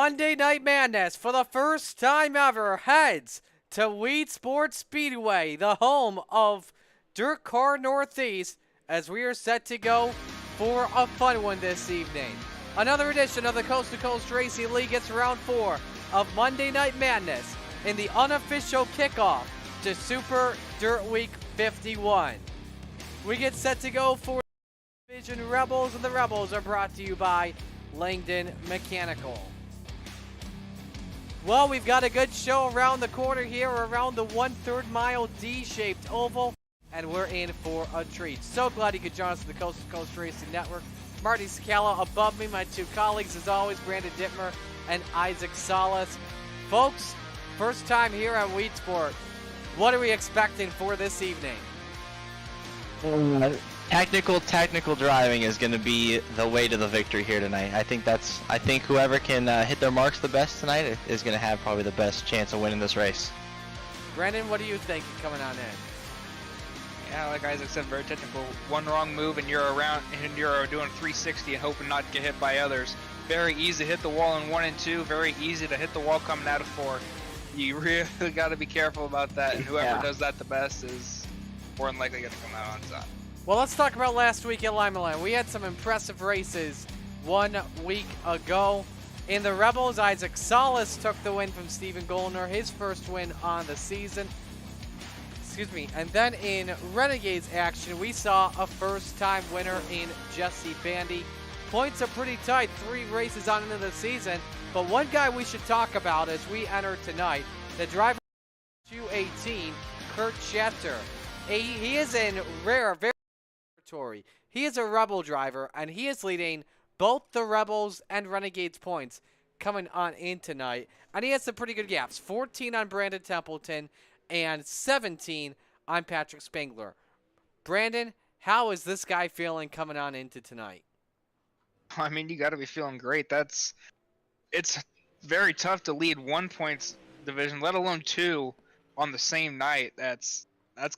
Monday Night Madness, for the first time ever, heads to Weedsport Speedway, the home of Dirt Car Northeast, as we are set to go for a fun one this evening. Another edition of the Coast to Coast Racing League. It's round 4 of Monday Night Madness in the unofficial kickoff to Super Dirt Week 51. We get set to go for Division Rebels, and the Rebels are brought to you by Langdon Mechanical. Well, we've got a good show around the corner here, around the 1/3 mile D-shaped oval, and we're in for a treat. So glad you could join us at the Coast to Coast Racing Network. Marty Scala above me, my two colleagues as always, Brandon Dittmer and Isaac Salas. Folks, first time here at Weedsport. What are we expecting for this evening? Technical driving is going to be the way to the victory here tonight. I think whoever can hit their marks the best tonight is going to have probably the best chance of winning this race. Brandon, what do you think coming on in? Yeah, like Isaac said, very technical. One wrong move and you're around and you're doing 360 and hoping not to get hit by others. Very easy to hit the wall in 1 and 2. Very easy to hit the wall coming out of 4. You really got to be careful about that, and whoever does that the best is more than likely going to come out on top. Well, let's talk about last week at Lima Land. We had some impressive races 1 week ago. In the Rebels, Isaac Salas took the win from Stephen Goldner, his first win on the season. And then in Renegades action, we saw a first-time winner in Jesse Bandy. Points are pretty tight, 3 races on into the season. But one guy we should talk about as we enter tonight, the driver 218, Kurt Schatzer. He is in very territory. He is a Rebel driver, and he is leading both the Rebels and Renegades points coming on in tonight. And he has some pretty good gaps, 14 on Brandon Templeton and 17 on Patrick Spangler. Brandon, how is this guy feeling coming on into tonight? I mean, you got to be feeling great. It's very tough to lead 1 points division, let alone 2 on the same night. That's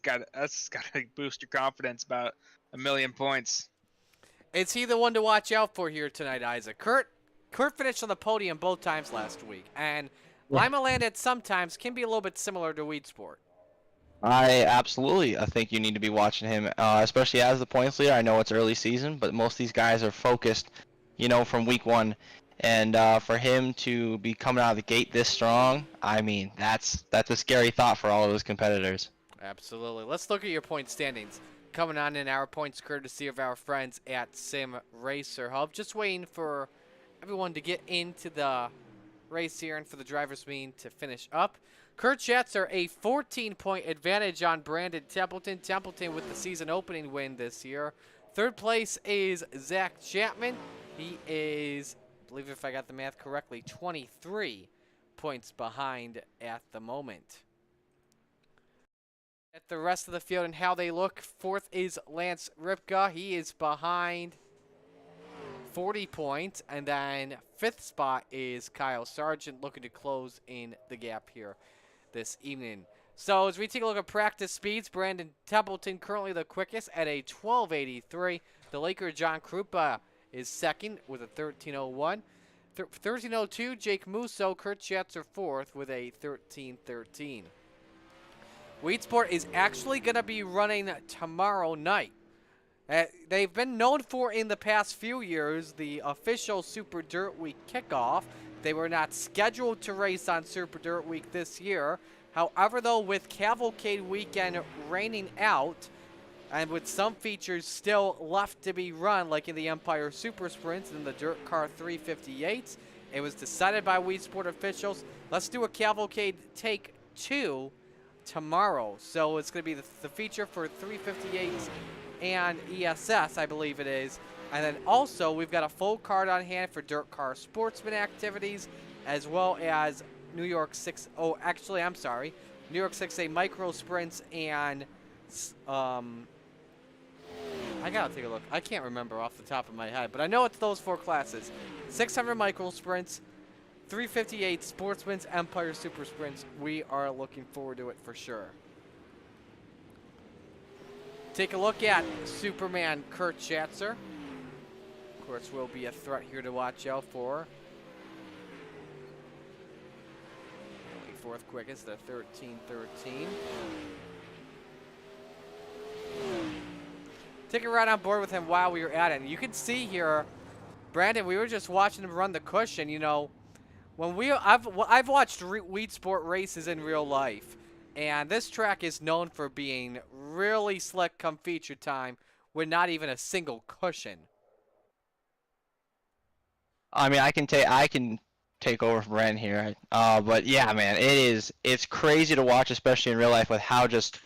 got to boost your confidence about 1,000,000 points. Is he the one to watch out for here tonight, Isaac? Kurt finished on the podium both times last week, and Lima Land at sometimes can be a little bit similar to Weedsport. I think you need to be watching him, especially as the points leader. I know it's early season, but most of these guys are focused, from week 1. And for him to be coming out of the gate this strong, I mean, that's a scary thought for all of those competitors. Absolutely. Let's look at your point standings. Coming on in our points courtesy of our friends at Sim Racer Hub. Just waiting for everyone to get into the race here and for the driver's meeting to finish up. Kurt Schatzer, a 14-point advantage on Brandon Templeton. Templeton with the season opening win this year. Third place is Zach Chapman. He is, I believe if I got the math correctly, 23 points behind at the moment. At the rest of the field and how they look, 4th is Lance Ripka. He is behind 40 points. And then 5th spot is Kyle Sargent, looking to close in the gap here this evening. So as we take a look at practice speeds, Brandon Templeton currently the quickest at a 12.83. The Laker John Krupa is second with a 13.01. 13.02, Jake Musso. Kurt Schatzer 4th with a 13.13. Weedsport is actually going to be running tomorrow night. They've been known for, in the past few years, the official Super Dirt Week kickoff. They were not scheduled to race on Super Dirt Week this year. However, though, with Cavalcade Weekend raining out, and with some features still left to be run, like in the Empire Super Sprints and the Dirt Car 358s, it was decided by Weedsport officials, let's do a Cavalcade Take 2 tomorrow. So it's going to be the feature for 358s and ESS, I believe it is. And then also we've got a full card on hand for Dirt Car Sportsman activities, as well as New York 6A Micro Sprints and I gotta take a look. I can't remember off the top of my head, but I know it's those 4 classes. 600 Micro Sprints, 358 Sportsman's, Empire Super Sprints. We are looking forward to it for sure. Take a look at Superman Kurt Schatzer. Of course, will be a threat here to watch out for. fourth quickest, the 13:13. Take it right on board with him while we were at it. And you can see here, Brandon, we were just watching him run the cushion. You know, when I've watched Weedsport races in real life, and this track is known for being really slick come feature time with not even a single cushion. I mean, I can take over from Ren here. But yeah, man, it's crazy to watch, especially in real life, with how just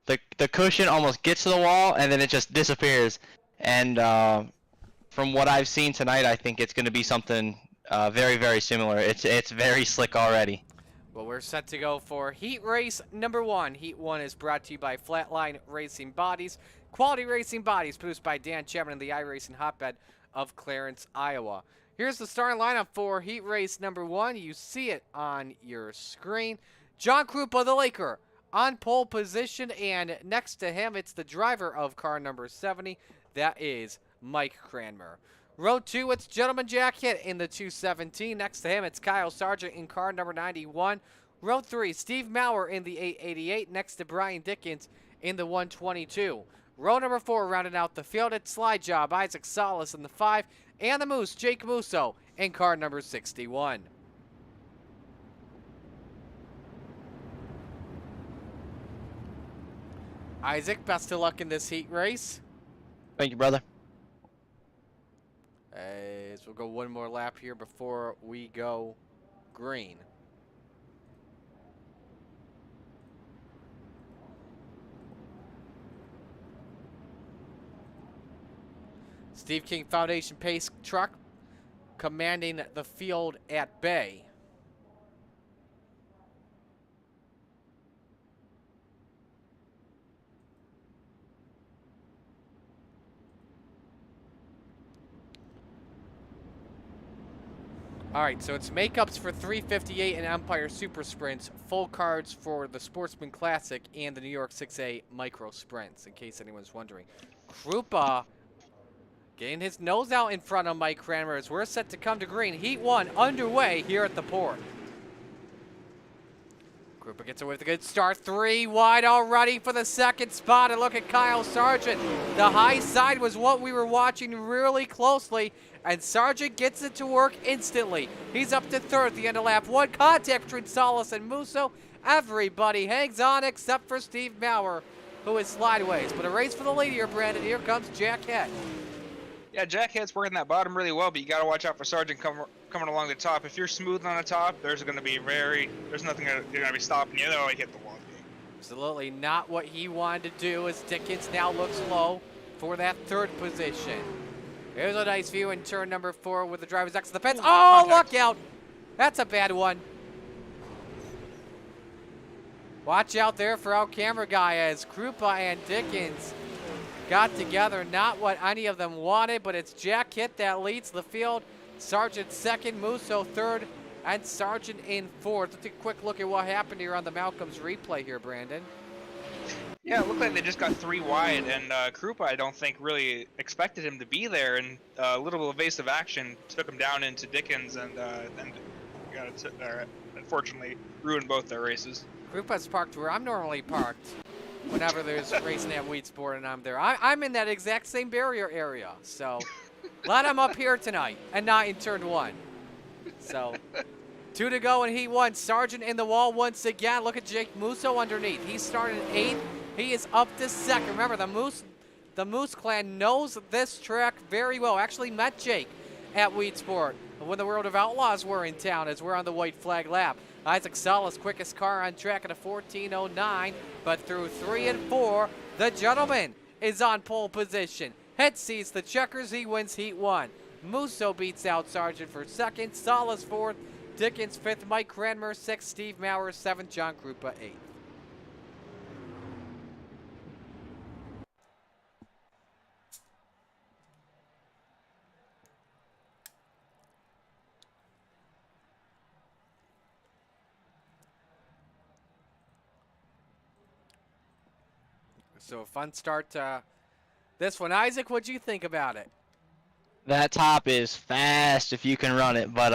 the cushion almost gets to the wall and then it just disappears. And from what I've seen tonight, I think it's going to be something very, very similar. It's very slick already. Well, we're set to go for heat race number 1. Heat 1 is brought to you by Flatline Racing Bodies. Quality racing bodies produced by Dan Chapman in the iRacing hotbed of Clarence, Iowa. Here's the starting lineup for heat race number 1. You see it on your screen. John Krupa, the Laker, on pole position, and next to him, it's the driver of car number 70. That is Mike Cranmer. Row 2, it's Gentleman Jack Hitt in the 217. Next to him, it's Kyle Sargent in car number 91. Row 3, Steve Maurer in the 888. Next to Brian Dickens in the 122. Row number 4, rounding out the field, it's Slide Job, Isaac Salas in the 5. And the Moose, Jake Musso, in car number 61. Isaac, best of luck in this heat race. Thank you, brother. As we'll go one more lap here before we go green. Steve King Foundation Pace truck commanding the field at bay. All right, so it's makeups for 358 and Empire Super Sprints, full cards for the Sportsman Classic and the New York 6A Micro Sprints, in case anyone's wondering. Krupa getting his nose out in front of Mike Cranmer as we're set to come to green. Heat 1 underway here at the port. Krupa gets away with a good start. 3 wide already for the second spot. And look at Kyle Sargent. The high side was what we were watching really closely. And Sargent gets it to work instantly. He's up to third at the end of lap 1. Contact between Salas and Musso. Everybody hangs on except for Steve Maurer, who is slideways. But a race for the lead here, Brandon. Here comes Jack Hitt. Yeah, Jack Hitt's working that bottom really well, but you got to watch out for Sargent coming along the top. If you're smooth on the top, there's nothing you're gonna be stopping you. They'll hit the wall. Absolutely not what he wanted to do, as Dickens now looks low for that third position. Here's a nice view in turn number 4 with the driver's X to the fence. Oh, look out! That's a bad one. Watch out there for our camera guy, as Krupa and Dickens got together. Not what any of them wanted, but it's Jack Hitt that leads the field. Sargent second, Musso third, and Sargent in fourth. Let's take a quick look at what happened here on the Malcolm's replay here, Brandon. Yeah, it looked like they just got 3 wide, and Krupa, I don't think, really expected him to be there, and a little evasive action took him down into Dickens, and unfortunately ruined both their races. Krupa's parked where I'm normally parked whenever there's racing at Weedsport and I'm there. I'm in that exact same barrier area, so glad I'm up here tonight and not in turn 1. So 2 to go in heat 1. Sargent in the wall once again. Look at Jake Musso underneath. He started 8th. He is up to 2nd. Remember, the Moose clan knows this track very well. Actually met Jake at Weedsport when the World of Outlaws were in town, as we're on the white flag lap. Isaac Salas, quickest car on track at a 14:09, but through 3 and 4, the gentleman is on pole position. Hitt sees the checkers. He wins heat 1. Musso beats out Sargent for 2nd. Salas 4th. Dickens 5th. Mike Cranmer 6th. Steve Maurer 7th. John Krupa 8th. So a fun start to this one. Isaac, what'd you think about it? That top is fast if you can run it, but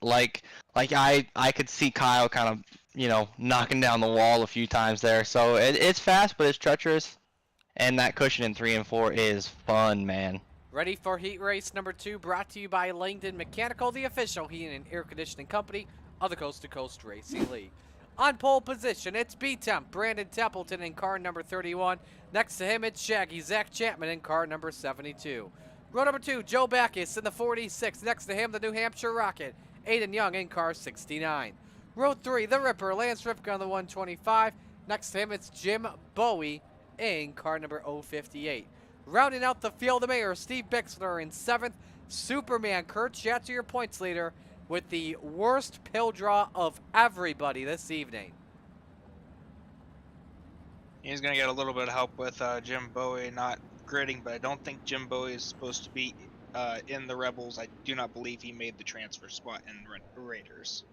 like I could see Kyle kind of knocking down the wall a few times there. So it's fast, but it's treacherous. And that cushion in 3 and 4 is fun, man. Ready for heat race number 2, brought to you by Langdon Mechanical, the official heating and air conditioning company of the Coast to Coast Racing League. On pole position, it's B-Temp, Brandon Templeton in car number 31. Next to him, it's Shaggy, Zach Chapman in car number 72. Row number 2, Joe Backus in the 46. Next to him, the New Hampshire Rocket, Aiden Young in car 69. Row 3, the Ripper, Lance Ripka on the 125. Next to him, it's Jim Bowie in car number 058. Rounding out the field, the mayor, Steve Bixler in 7th. Superman, Kurt Schatzer, your points leader, with the worst pill draw of everybody this evening. He's going to get a little bit of help with Jim Bowie not gridding, but I don't think Jim Bowie is supposed to be in the Rebels. I do not believe he made the transfer spot in Raiders.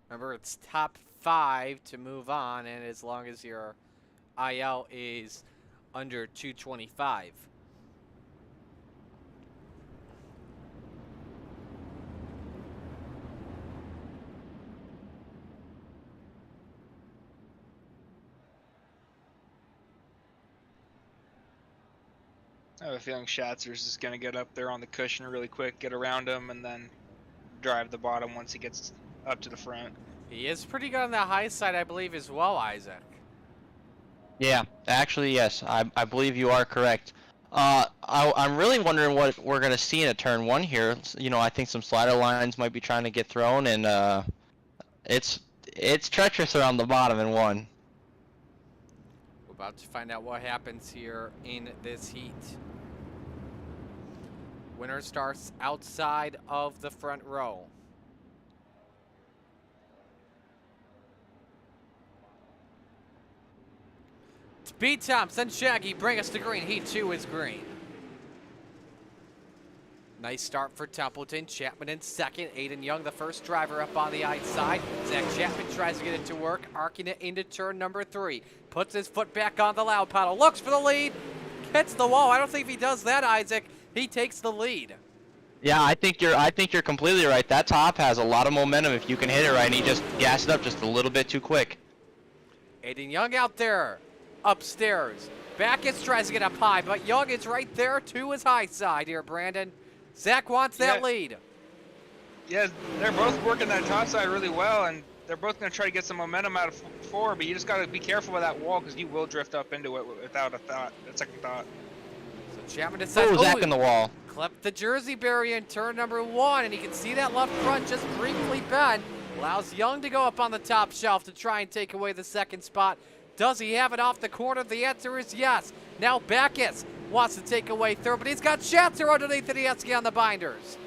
Remember, it's top 5 to move on, and as long as your IL is under 225. I have a feeling Schatzer's just going to get up there on the cushion really quick, get around him, and then drive the bottom once he gets up to the front. He is pretty good on the high side, I believe, as well, Isaac. Yeah, actually, yes. I believe you are correct. I'm really wondering what we're going to see in a turn 1 here. I think some slider lines might be trying to get thrown, and it's treacherous around the bottom in 1. We're about to find out what happens here in this heat. Winner starts outside of the front row. Speed Thompson, Shaggy, bring us to green. Heat 2 is green. Nice start for Templeton. Chapman in second. Aiden Young, the first driver, up on the outside. Zach Chapman tries to get it to work, arcing it into turn number 3. Puts his foot back on the loud pedal. Looks for the lead. Hits the wall. I don't think if he does that, Isaac, he takes the lead. Yeah, I think you're completely right. That top has a lot of momentum if you can hit it right, and he just gassed it up just a little bit too quick. Aiden Young out there. Upstairs. Backus tries to get up high, but Young is right there to his high side here, Brandon. Zach wants that lead. Yeah, they're both working that top side really well, and they're both going to try to get some momentum out of 4, but you just got to be careful with that wall because you will drift up into it without a second thought. So Chapman decides, Zach in the wall. Clip the Jersey barrier in turn number 1, and you can see that left front just briefly bend. Allows Young to go up on the top shelf to try and take away the second spot. Does he have it off the corner? The answer is yes. Now Backus wants to take away third, but he's got Schatzer underneath and he has to get on the binders.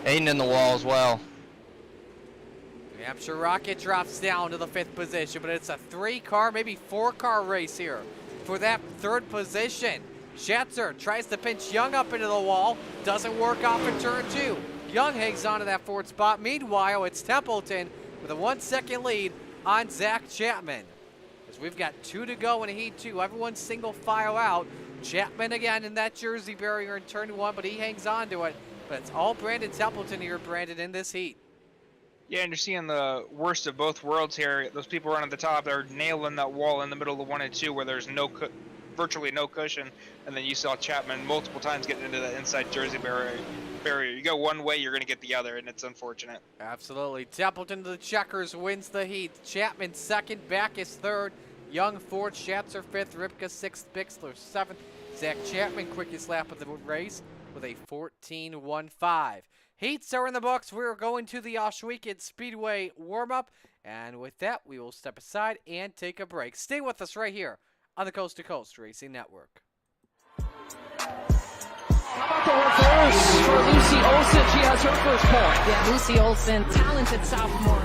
Aiden in the wall as well. New Hampshire Rocket drops down to the 5th position, but it's a 3-car, maybe 4-car race here for that 3rd position. Schatzer tries to pinch Young up into the wall. Doesn't work off in turn 2. Young hangs on to that 4th spot. Meanwhile, it's Templeton with a 1-second lead on Zach Chapman. As we've got 2 to go in Heat 2. Everyone's single file out. Chapman again in that Jersey barrier in turn 1, but he hangs on to it. But it's all Brandon Templeton here, Brandon, in this heat. Yeah, and you're seeing the worst of both worlds here. Those people running at the top, they're nailing that wall in the middle of 1 and 2 where there's virtually no cushion. And then you saw Chapman multiple times getting into the inside Jersey barrier. You go one way, you're going to get the other, and it's unfortunate. Absolutely. Templeton to the checkers wins the heat. Chapman 2nd, Backus 3rd, Young 4th, Schatzer 5th, Ripka 6th, Bixler 7th. Zach Chapman quickest lap of the race with a 14.15. Heats are in the books. We're going to the Oswegan Speedway warm-up, and with that, we will step aside and take a break. Stay with us right here on the Coast to Coast Racing Network. How about the reverse for Lucy Olsen? She has her first point. Yeah, Lucy Olsen, talented sophomore.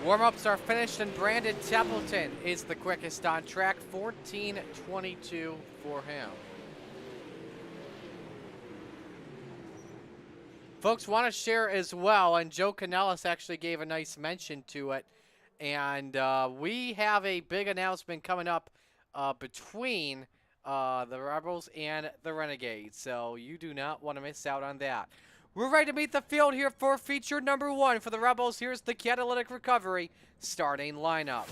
Warm-ups are finished, and Brandon Templeton is the quickest on track, 14:22 for him. Folks want to share as well, and Joe Canellis actually gave a nice mention to it. And we have a big announcement coming up between the Rebels and the Renegades, so you do not want to miss out on that. We're ready to meet the field here for feature number 1 for the Rebels. Here's the catalytic recovery starting lineup.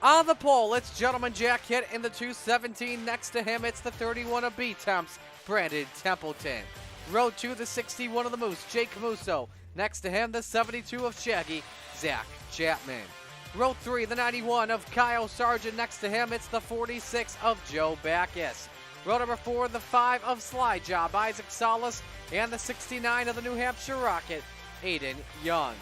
On the pole, it's Gentleman Jack Hit in the 217. Next to him, it's the 31 of B-Temps, Brandon Templeton. Row 2, the 61 of the Moose, Jake Musso. Next to him, the 72 of Shaggy, Zach Chapman. Row 3, the 91 of Kyle Sargent. Next to him, it's the 46 of Joe Backus. Row number 4, the 5 of Sly Job, Isaac Salas. And the 69 of the New Hampshire Rocket, Aiden Young.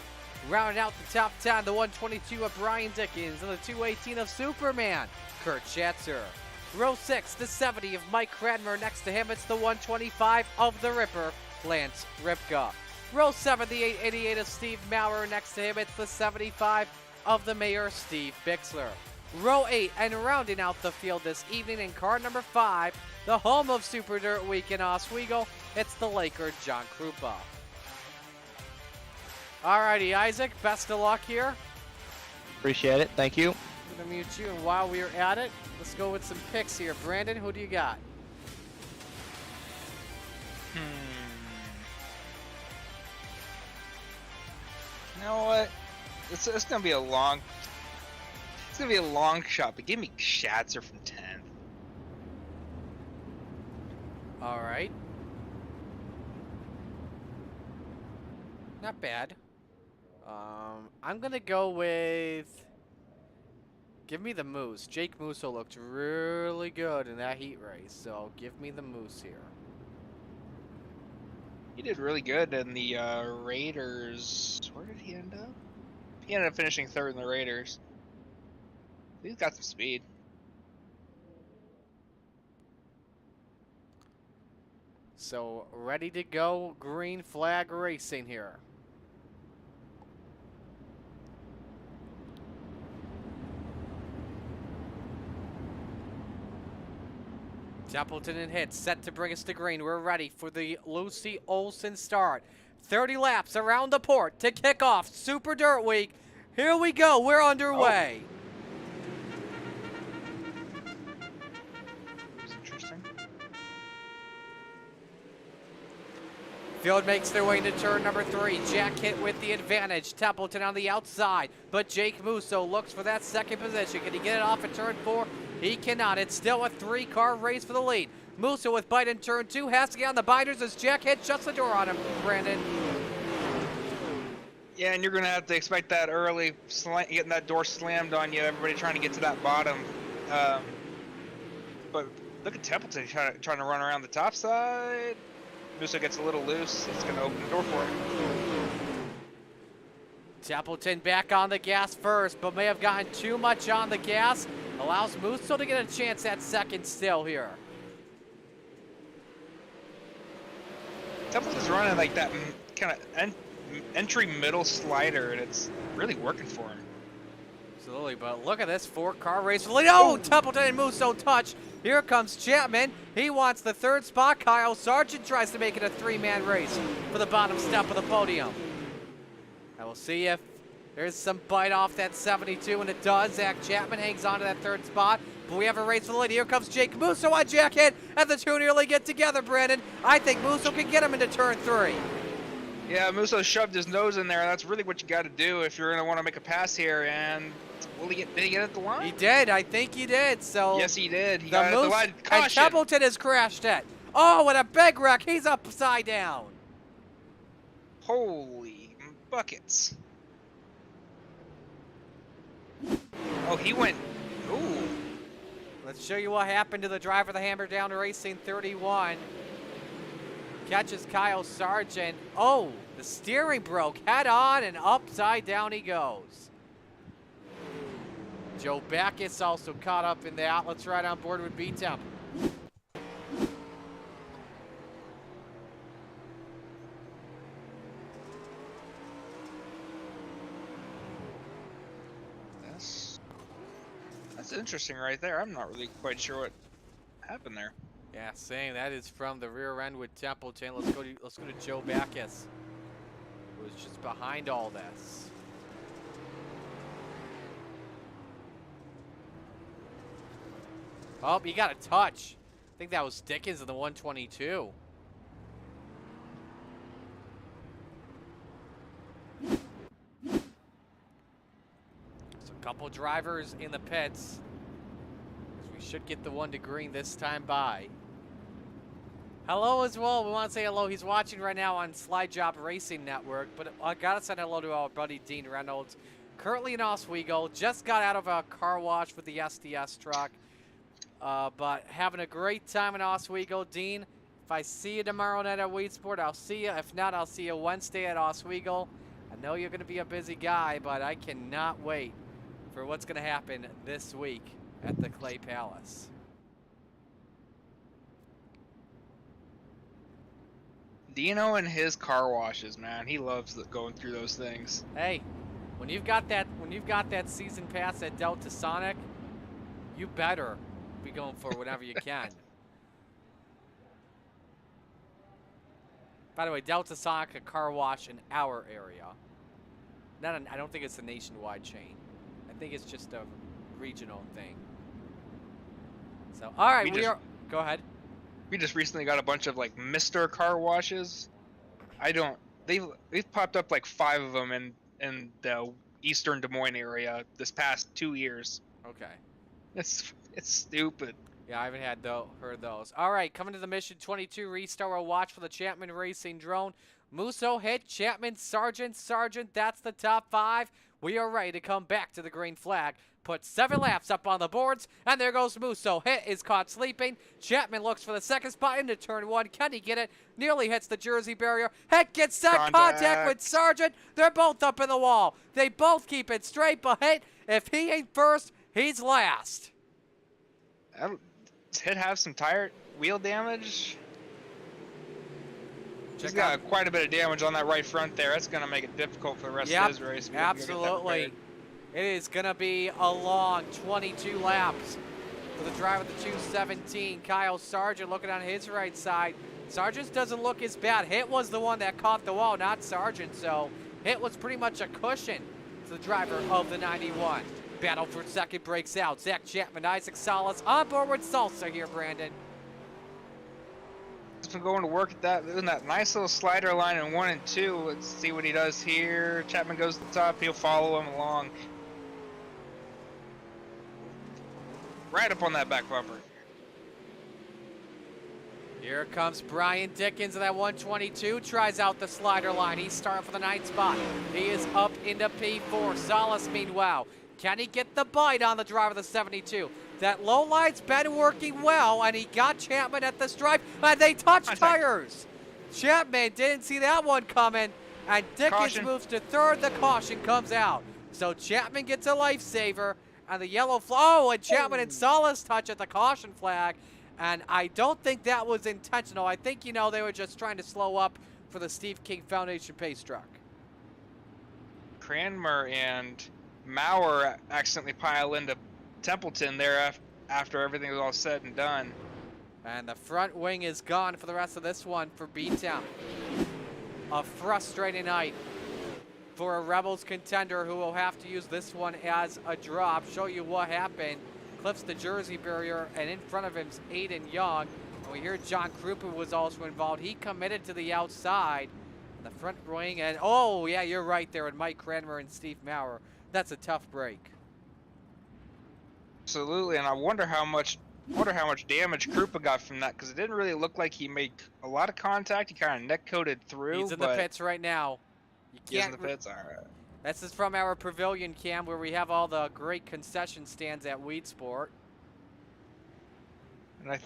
Rounding out the top 10, the 122 of Brian Dickens. And the 218 of Superman, Kurt Schatzer. Row 6, the 70 of Mike Cranmer. Next to him, it's the 125 of the Ripper, Lance Ripka. Row 7, the 888 of Steve Maurer. Next to him, it's the 75 of the Mayor, Steve Bixler. Row 8, and rounding out the field this evening in car number 5, the home of Super Dirt Week in Oswego, it's the Laker, John Krupa. Alrighty, Isaac, best of luck here. Appreciate it. Thank you. I'm going to mute you, and while we're at it, let's go with some picks here. Brandon, who do you got? You know what? It's gonna be a long. It's gonna be a long shot, but give me Schatzer from 10th. All right. Not bad. I'm gonna go with. Give me the Moose. Jake Musso looked really good in that heat race, so give me the Moose here. He did really good in the Raiders. Where did he end up? He ended up finishing 3rd in the Raiders. He's got some speed. So ready to go, green flag racing here. Templeton and Hit set to bring us to green. We're ready for the Lucy Olson start. 30 laps around the port to kick off Super Dirt Week. Here we go. We're underway. That's interesting. Field makes their way into turn number 3. Jack Hit with the advantage. Templeton on the outside, but Jake Musso looks for that second position. Can he get it off at turn 4? He cannot. It's still a 3-car race for the lead. Musso with bite in turn 2. Has to get on the binders as Jack Hit shuts the door on him. Brandon. Yeah, and you're going to have to expect that early, getting that door slammed on you, everybody trying to get to that bottom. But look at Templeton trying to run around the top side. Musso gets a little loose. It's going to open the door for him. Templeton back on the gas first, but may have gotten too much on the gas. Allows Musso to get a chance at second still here. Templeton's running like that kind of entry middle slider, and it's really working for him. Absolutely, but look at this 4-car race. Oh, Templeton and Musso touch. Here comes Chapman. He wants the 3rd spot. Kyle Sargent tries to make it a 3-man race for the bottom step of the podium. I will see if there's some bite off that 72, and it does. Zach Chapman hangs on to that 3rd spot, but we have a race for the lead. Here comes Jake Musso on Jack Hit, and the two nearly get together, Brandon. I think Musso can get him into turn 3. Yeah, Musso shoved his nose in there. That's really what you got to do if you're going to want to make a pass here. And did he get at the line? He did. I think he did. So yes, he did. He got at the line. Caution. And Templeton has crashed it. Oh, what a big wreck. He's upside down. Holy buckets. Oh, he went. Ooh. Let's show you what happened to the driver of the Hammer Down Racing 31. Catches Kyle Sargent. Oh, the steering broke head on and upside down he goes. Joe Backus also caught up in that. Let's ride on board with B-Temp. That's interesting right there. I'm not really quite sure what happened there. Yeah, saying that is from the rear end with Templeton. Let's go to Joe Backus, who was just behind all this. Oh, he got a touch. I think that was Dickens in the 122. So a couple drivers in the pits. We should get the one to green this time by. Hello as well. We want to say hello. He's watching right now on Slide Job Racing Network. But I got to say hello to our buddy Dean Reynolds. Currently in Oswego. Just got out of a car wash with the SDS truck. But having a great time in Oswego. Dean, if I see you tomorrow night at Weedsport, I'll see you. If not, I'll see you Wednesday at Oswego. I know you're going to be a busy guy, but I cannot wait for what's going to happen this week at the Clay Palace. Dino and his car washes, man. He loves going through those things. Hey, when you've got that season pass at Delta Sonic, you better be going for whatever you can. By the way, Delta Sonic, a car wash in our area. I don't think it's a nationwide chain. I think it's just a regional thing. So, all right, go ahead. We just recently got a bunch of like Mr. car washes. They've popped up like 5 of them in the eastern Des Moines area this past 2 years. Okay. It's stupid. Yeah, I haven't heard those. All right, coming to the Mission 22 restart. We'll watch for the Chapman Racing drone. Musso hit, Chapman, Sargent, that's the top 5. We are ready to come back to the green flag. Put 7 laps up on the boards, and there goes Musso. Hit is caught sleeping. Chapman looks for the second spot into turn 1. Can he get it? Nearly hits the Jersey barrier. Hit gets that contact with Sargent. They're both up in the wall. They both keep it straight, but Hit, if he ain't first, he's last. Does Hit have some tire wheel damage? He's Check out got quite a bit of damage on that right front there. That's going to make it difficult for the rest of his race. Absolutely. It is going to be a long 22 laps for the driver of the 217. Kyle Sargent looking on his right side. Sargent doesn't look as bad. Hit was the one that caught the wall, not Sargent. So Hit was pretty much a cushion to the driver of the 91. Battle for second breaks out. Zach Chapman, Isaac Salas on board with Salsa here, Brandon. He's been going to work at that nice little slider line in 1 and 2. Let's see what he does here. Chapman goes to the top. He'll follow him along. Right up on that back bumper. Here comes Brian Dickens in that 122. Tries out the slider line. He's starting for the 9th spot. He is up into P4. Salas, meanwhile, can he get the bite on the driver of the 72? That low line's been working well, and he got Chapman at the stripe, and they touched tires. Chapman didn't see that one coming, and Dickens moves to 3rd. The caution comes out. So Chapman gets a lifesaver, and the yellow and Chapman and Salas touch at the caution flag, and I don't think that was intentional. I think, they were just trying to slow up for the Steve King Foundation pace truck. Cranmer and Maurer accidentally pile into Templeton there after everything was all said and done. And the front wing is gone for the rest of this one for B-Town. A frustrating night for a Rebels contender who will have to use this one as a drop. Show you what happened. Clips the Jersey barrier, and in front of him is Aiden Young. And we hear John Krupa was also involved. He committed to the outside. The front wing, and oh yeah, you're right there with Mike Cranmer and Steve Maurer. That's a tough break. Absolutely, and I wonder how much damage Krupa got from that, because it didn't really look like he made a lot of contact. He kind of neck coated through. He's in the pits right now. He's in the pits. All right. This is from our pavilion cam where we have all the great concession stands at Weedsport. And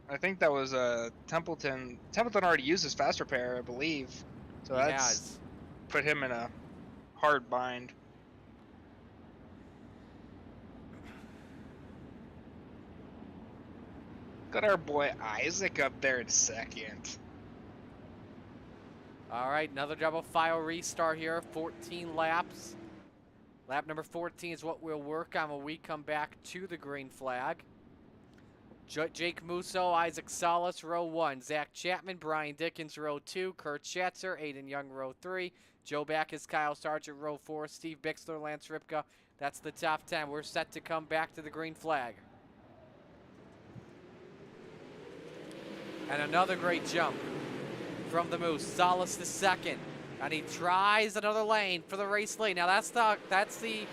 I think that was Templeton. Templeton already used his fast repair, I believe. So that's put him in a hard bind. Got our boy Isaac up there in 2nd. All right, another double file restart here, 14 laps. Lap number 14 is what we'll work on when we come back to the green flag. Jake Musso, Isaac Salas, row 1. Zach Chapman, Brian Dickens, row 2. Kurt Schatzer, Aiden Young, row 3. Joe Backus, Kyle Sargent, row 4. Steve Bixler, Lance Ripka. That's the top 10. We're set to come back to the green flag. And another great jump from the Moose. Salas the second. And he tries another lane for the race lead. Now that's the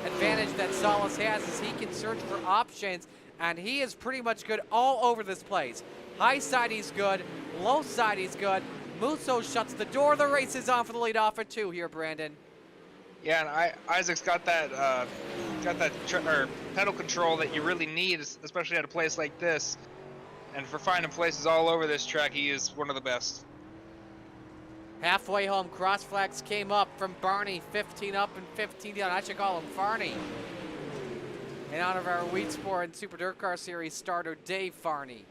advantage that Salas has, is he can search for options, and he is pretty much good all over this place. High side he's good, low side he's good. Musso shuts the door. The race is on for the lead off at 2 here, Brandon. Yeah, and Isaac's got that pedal control that you really need, especially at a place like this. And for finding places all over this track, he is one of the best. Halfway home, cross flags came up from Barney, 15 up and 15 down. I should call him Farney, in honor of our Weedsport and Super Dirt Car Series starter, Dave Farney.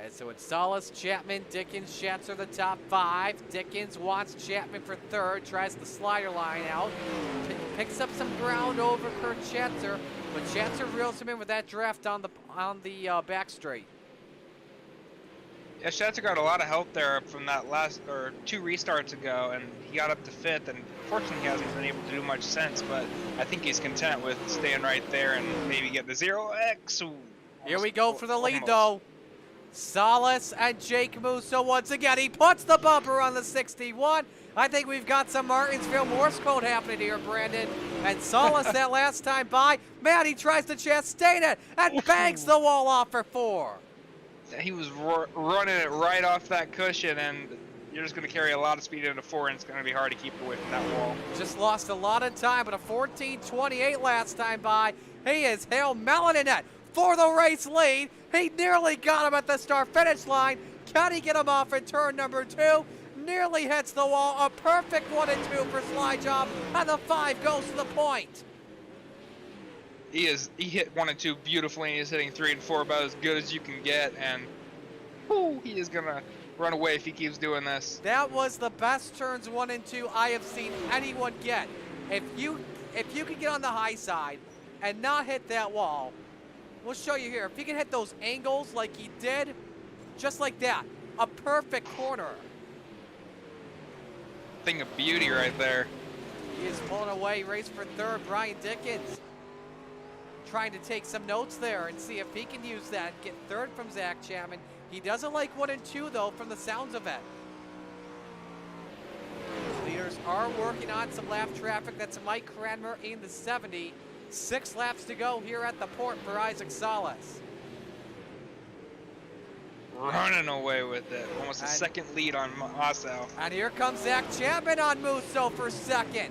And so it's Salas, Chapman, Dickens, Schatzer the top 5. Dickens wants Chapman for 3rd, tries the slider line out, picks up some ground over Kurt Schatzer, but Schatzer reels him in with that draft on the back straight. Yeah, Schatzer got a lot of help there from that last, or 2 restarts ago, and he got up to 5th, and fortunately he hasn't been able to do much since, but I think he's content with staying right there and maybe get the 0X. Ooh, Here we go for the lead, almost. though. Salas and Jake Musso once again. He puts the bumper on the 61. I think we've got some Martinsville Morse code happening here, Brandon. And Salas that last time by, man, he tries to Chastain it and bangs the wall off for 4. He was running it right off that cushion, and you're just going to carry a lot of speed into 4, and it's going to be hard to keep away from that wall. Just lost a lot of time, but a 14:28 last time by. He is Hale Mellon in it for the race lead. He nearly got him at the start-finish line. Can he get him off in turn number 2? Nearly hits the wall. A perfect 1 and 2 for slide job, and the 5 goes to the point. He hit 1 and 2 beautifully, and he's hitting 3 and 4 about as good as you can get, and whoo, he is gonna run away if he keeps doing this. That was the best turns 1 and 2 I have seen anyone get. If you can get on the high side and not hit that wall, we'll show you here. If you can hit those angles like he did, just like that, a perfect corner. Thing of beauty right there. He is pulling away, race for 3rd, Brian Dickens. Trying to take some notes there and see if he can use that and get 3rd from Zach Chapman. He doesn't like 1 and 2 though, from the sounds of it. Leaders are working on some lap traffic. That's Mike Cranmer in the 70. 6 laps to go here at the port for Isaac Salas. Running away with it. Almost a second lead on Mossau. And here comes Zach Chapman on Musso for 2nd.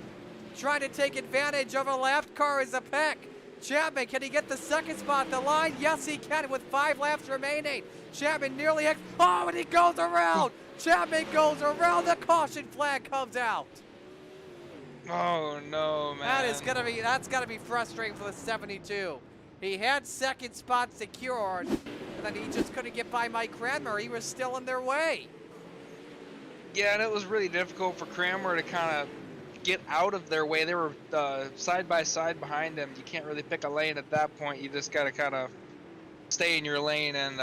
Trying to take advantage of a lapped car as a pick. Chapman, can he get the 2nd spot at the line? Yes, he can with 5 laps remaining. Chapman nearly hits. Oh, and he goes around. Chapman goes around. The caution flag comes out. Oh no, man. That's gotta be frustrating for the 72. He had 2nd spot secured, and then he just couldn't get by Mike Cranmer. He was still in their way. Yeah, and it was really difficult for Cranmer to kind of get out of their way. They were side by side behind him. You can't really pick a lane at that point. You just gotta kind of stay in your lane and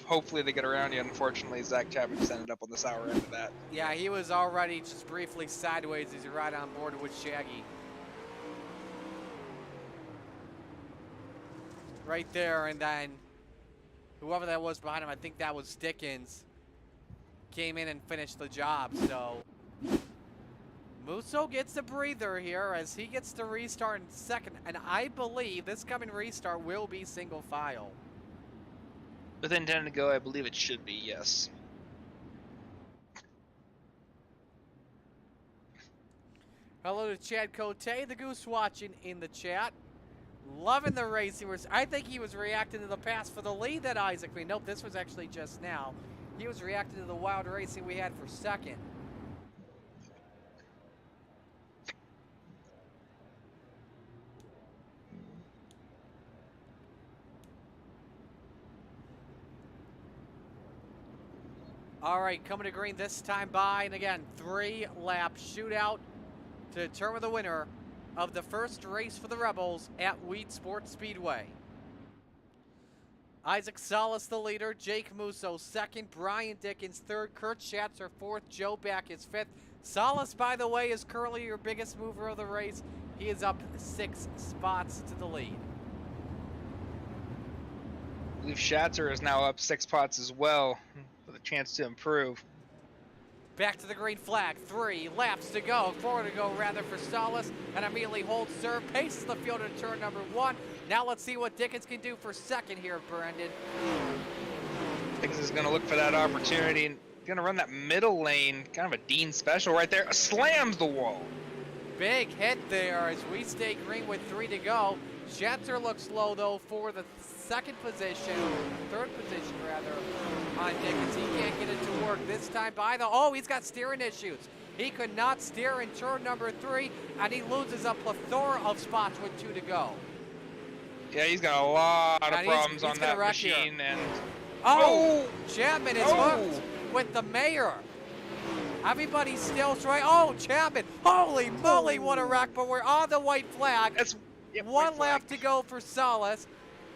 hopefully they get around you. Unfortunately, Zach Chapman just ended up on the sour end of that. Yeah, he was already just briefly sideways as he right on board with Shaggy. Right there, and then whoever that was behind him, I think that was Dickens, came in and finished the job. So Musso gets a breather here as he gets to restart in 2nd, and I believe this coming restart will be single file. Within 10 to go, I believe it should be, yes. Hello to Chad Cote, the Goose watching in the chat. Loving the race. I think he was reacting to the pass for the lead that Isaac made. Nope, this was actually just now. He was reacting to the wild racing we had for 2nd. All right, coming to green this time by, and again, 3-lap shootout to determine the winner of the first race for the Rebels at Weedsport Speedway. Isaac Salas the leader, Jake Musso second, Brian Dickens third, Kurt Schatzer fourth, Joe Back is fifth. Salas, by the way, is currently your biggest mover of the race. He is up 6 spots to the lead. I believe Schatzer is now up 6 spots as well, with a chance to improve. Back to the green flag, 3 laps to go, 4 to go rather for Salas, and immediately holds serve, paces the field in turn number 1. Now let's see what Dickens can do for second here, Brandon. Dickens is going to look for that opportunity and going to run that middle lane, kind of a Dean special right there. Slams the wall. Big hit there as we stay green with 3 to go. Schatzer looks low though for the third position rather, on Dickens. He can't get it to work this time by the, oh, he's got steering issues. He could not steer in turn number 3, and he loses a plethora of spots with 2 to go. Yeah, he's got a lot of And problems he's on that here. machine. And oh, Chapman is hooked with the mayor. Everybody's still trying. Oh, Chapman. Holy moly, what a wreck. But we're on the white flag. that's One lap to go for Salas.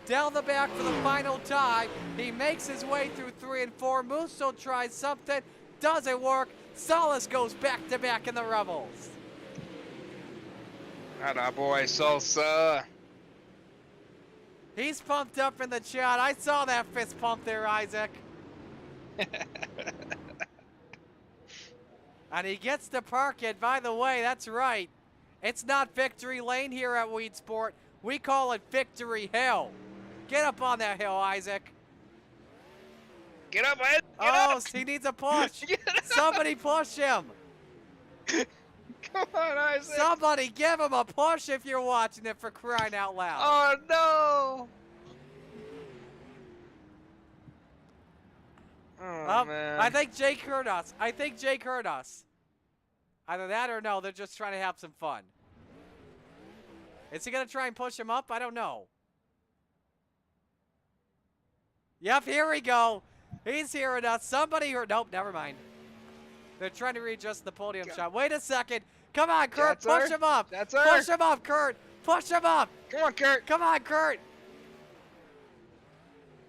Down the back for the final time. He makes his way through 3 and 4. Musso tries something. Doesn't work. Salas goes back to back in the Rebels. Atta boy, Salsa. He's pumped up in the chat. I saw that fist pump there, Isaac. And he gets to park it. By the way, that's right. It's not Victory Lane here at Weedsport. We call it Victory Hill. Get up on that hill, Isaac. Get up, Ed. Get Oh, up. he needs a push. Get up. Somebody push him. Come on, Isaac. Somebody give him a push if you're watching it, for crying out loud. Oh, no. Oh, man. I think Jake heard us. Either that or no, they're just trying to have some fun. Is he going to try and push him up? I don't know. Yep, here we go. He's hearing us. Somebody heard. Nope, never mind. They're trying to readjust the podium shot. Wait a second. Come on, Kurt. That's her. Push him up. That's her. Push him up, Kurt. Push him up. Come on, Kurt. Come on, Kurt.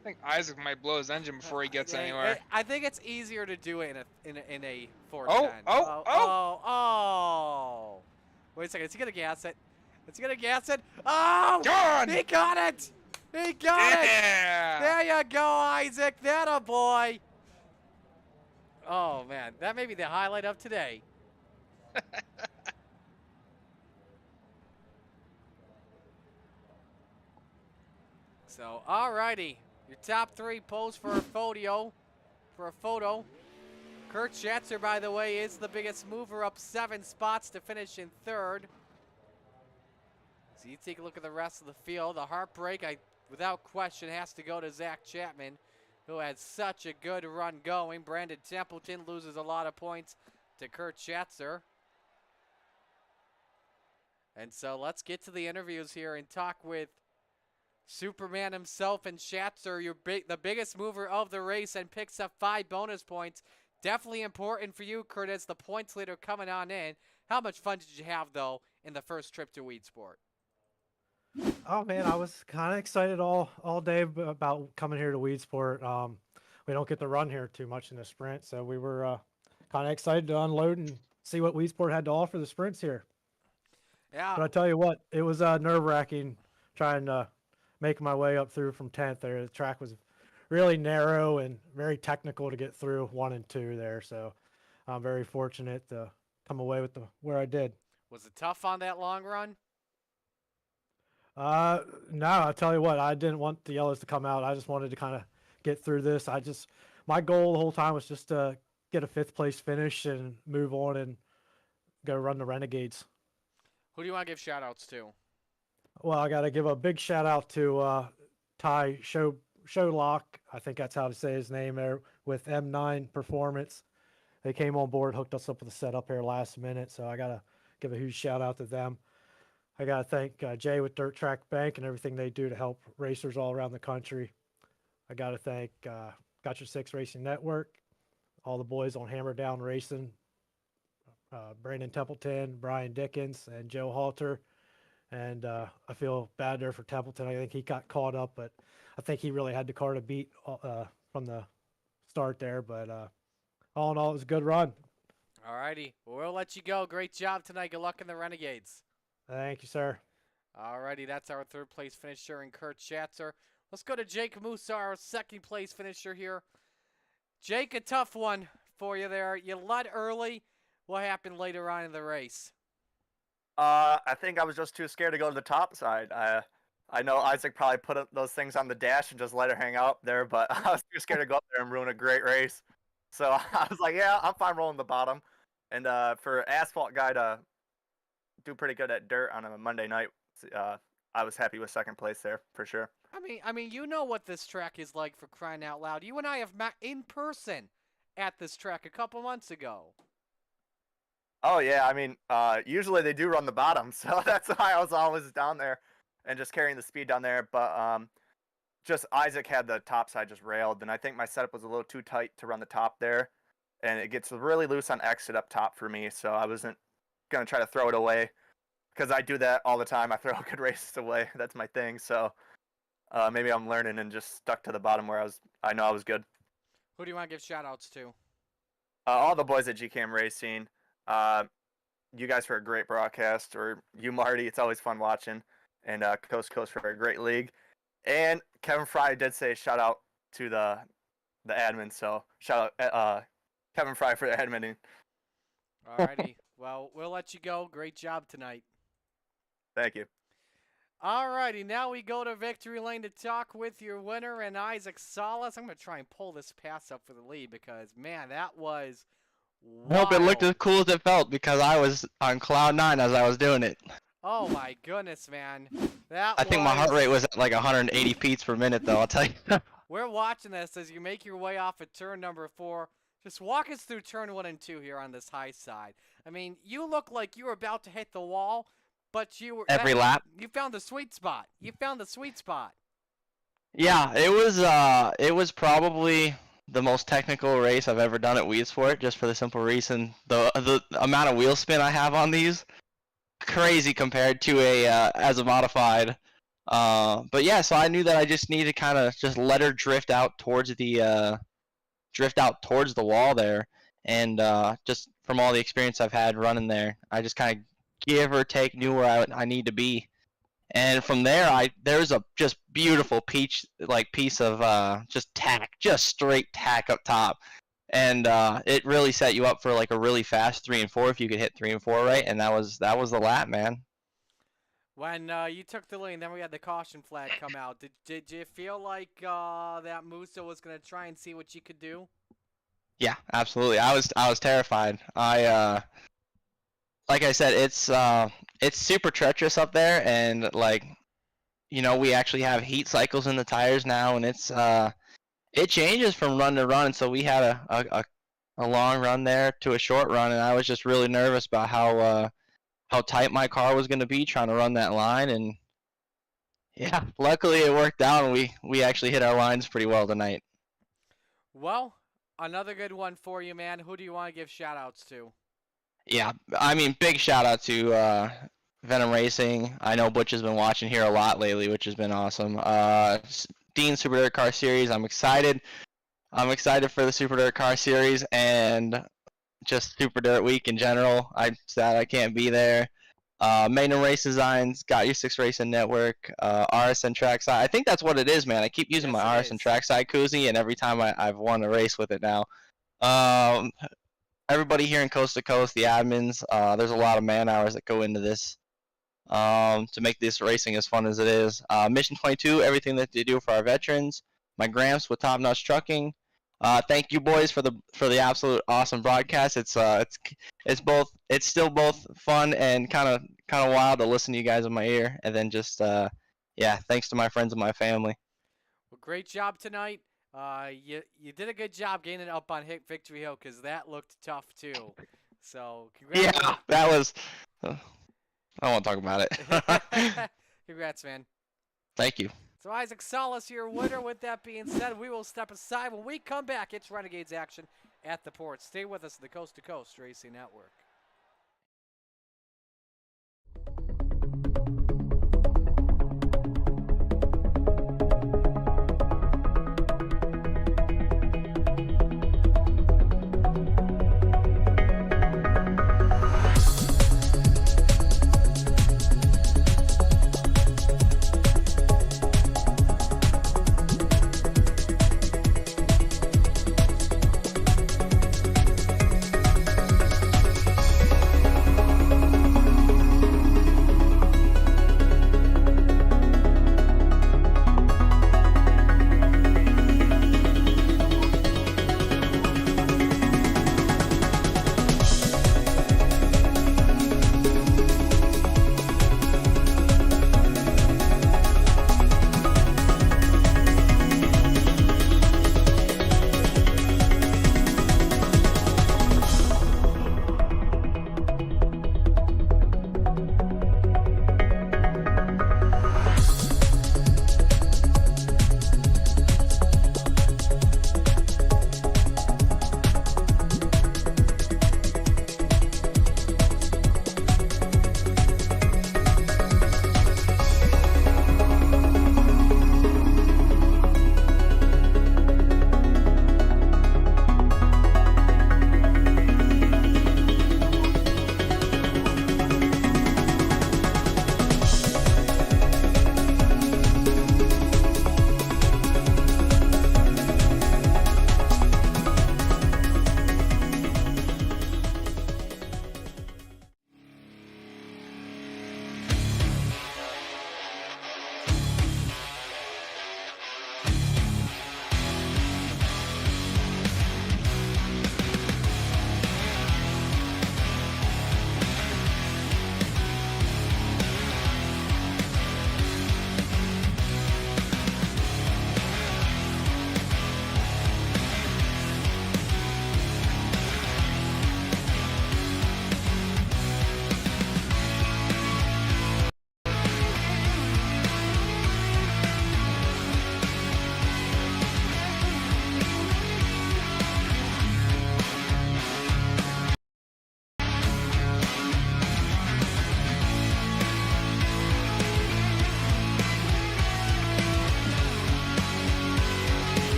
I think Isaac might blow his engine before he gets anywhere. I think it's easier to do it in a 410. Oh. Wait a second. Is he going to gas it? Oh! Gone! He got it! He got it! There you go, Isaac. That a boy. Oh, man. That may be the highlight of today. So, alrighty. Your top 3 pose for a photo. Kurt Schatzer, by the way, is the biggest mover, up 7 spots to finish in 3rd. So you take a look at the rest of the field. The heartbreak, without question, has to go to Zach Chapman, who had such a good run going. Brandon Templeton loses a lot of points to Kurt Schatzer. And so let's get to the interviews here and talk with Superman himself and Schatzer, the biggest mover of the race, and picks up 5 bonus points. Definitely important for you, Kurt, as the points leader coming on in. How much fun did you have, though, in the first trip to Weedsport? Oh man, I was kind of excited all day about coming here to Weedsport. We don't get to run here too much in the sprint, so we were kind of excited to unload and see what Weedsport had to offer the sprints here. Yeah. But I tell you what, it was nerve-wracking trying to make my way up through from 10th there. The track was really narrow and very technical to get through 1 and 2 there, so I'm very fortunate to come away with where I did. Was it tough on that long run? No, I tell you what, I didn't want the yellows to come out. I just wanted to kind of get through this. My goal the whole time was just to get a 5th place finish and move on and go run the Renegades. Who do you want to give shout outs to? Well, I got to give a big shout out to Ty Showlock. I think that's how to say his name there, with M9 Performance. They came on board, hooked us up with a setup here last minute. So I got to give a huge shout out to them. I got to thank Jay with Dirt Track Bank and everything they do to help racers all around the country. I got to thank Got Your Six Racing Network, all the boys on Hammer Down Racing, Brandon Templeton, Brian Dickens, and Joe Halter And I feel bad there for Templeton. I think he got caught up, but I think he really had the car to beat from the start there. But all in all, it was a good run. Alrighty, well, we'll let you go. Great job tonight. Good luck in the Renegades. Thank you, sir. Alrighty, that's our third place finisher and Kurt Schatzer. Let's go to Jake Musa, our second place finisher here. Jake, a tough one for you there. You led early. What happened later on in the race? I think I was just too scared to go to the top side. I know Isaac probably put those things on the dash and just let it hang out there, but I was too scared to go up there and ruin a great race. So I was like, yeah, I'm fine rolling the bottom. And for asphalt guy to do pretty good at dirt on a Monday night, I was happy with second place there for sure. I mean, you know what this track is like, for crying out loud. You and I have met in person at this track a couple months ago. Oh yeah, I mean, usually they do run the bottom, so that's why I was always down there and just carrying the speed down there. But just Isaac had the top side just railed, and I think my setup was a little too tight to run the top there, and it gets really loose on exit up top for me, so I wasn't gonna try to throw it away because I do that all the time. I throw good races away. That's my thing. So maybe I'm learning and just stuck to the bottom where I know I was good. Who do you want to give shout-outs to? All the boys at GCAM Racing. You guys for a great broadcast, or you, Marty. It's always fun watching. And Coast to Coast for a great league. And Kevin Fry did say shout out to the admin, so shout out Kevin Fry for the admin. Alrighty, well, we'll let you go. Great job tonight. Thank you. Alrighty, now we go to Victory Lane to talk with your winner and Isaac Salas. I'm going to try and pull this pass up for the lead because, man, that was wild. I hope it looked as cool as it felt because I was on cloud 9 as I was doing it. Oh, my goodness, man. I think my heart rate was at like 180 beats per minute, though, I'll tell you. We're watching this as you make your way off at turn number 4. Just walk us through turn 1 and 2 here on this high side. I mean, you look like you were about to hit the wall, but you were Every lap. You found the sweet spot. You found the sweet spot. Yeah, it was probably the most technical race I've ever done at Weedsport, just for the simple reason the amount of wheel spin I have on these, crazy compared to a as a modified. But yeah, so I knew that I just needed to kind of just let her drift out towards the wall there, and just from all the experience I've had running there, I just kind of give or take knew where I need to be. And from there, there's a just beautiful piece of just tack, just straight tack up top, and it really set you up for like a really fast 3 and 4 if you could hit 3 and 4 right, and that was the lap, man. When you took the lead, then we had the caution flag come out. Did you feel like that Musa was gonna try and see what you could do? Yeah, absolutely. I was terrified. Like I said, it's super treacherous up there, and like, you know, we actually have heat cycles in the tires now, and it changes from run to run. So we had a long run there to a short run, and I was just really nervous about how tight my car was going to be trying to run that line, and yeah, luckily it worked out, and we actually hit our lines pretty well tonight. Well, another good one for you, man. Who do you want to give shout-outs to? Yeah, I mean, big shout out to Venom Racing. I know Butch has been watching here a lot lately, which has been awesome. Dean Super Dirt Car Series, I'm excited. I'm excited for the Super Dirt Car Series and just Super Dirt Week in general. I'm sad I can't be there. Magnum Race Designs, Got You 6 Racing Network, RSN Trackside. I think that's what it is, man. I keep using my RSN Trackside koozie, and every time I've won a race with it now. Everybody here in Coast to Coast, the admins, there's a lot of man hours that go into this to make this racing as fun as it is. Mission 22, everything that they do for our veterans. My Gramps with Top Notch Trucking. Thank you, boys, for the absolute awesome broadcast. It's still both fun and kind of wild to listen to you guys in my ear, and then just yeah, thanks to my friends and my family. Well, great job tonight. You did a good job gaining up on Victory Hill because that looked tough too. So congrats. Yeah, that was. I don't want to talk about it. Congrats, man. Thank you. So Isaac Salas, your winner. With that being said, we will step aside. When we come back, it's Renegades action at the port. Stay with us in the Coast to Coast Racing Network.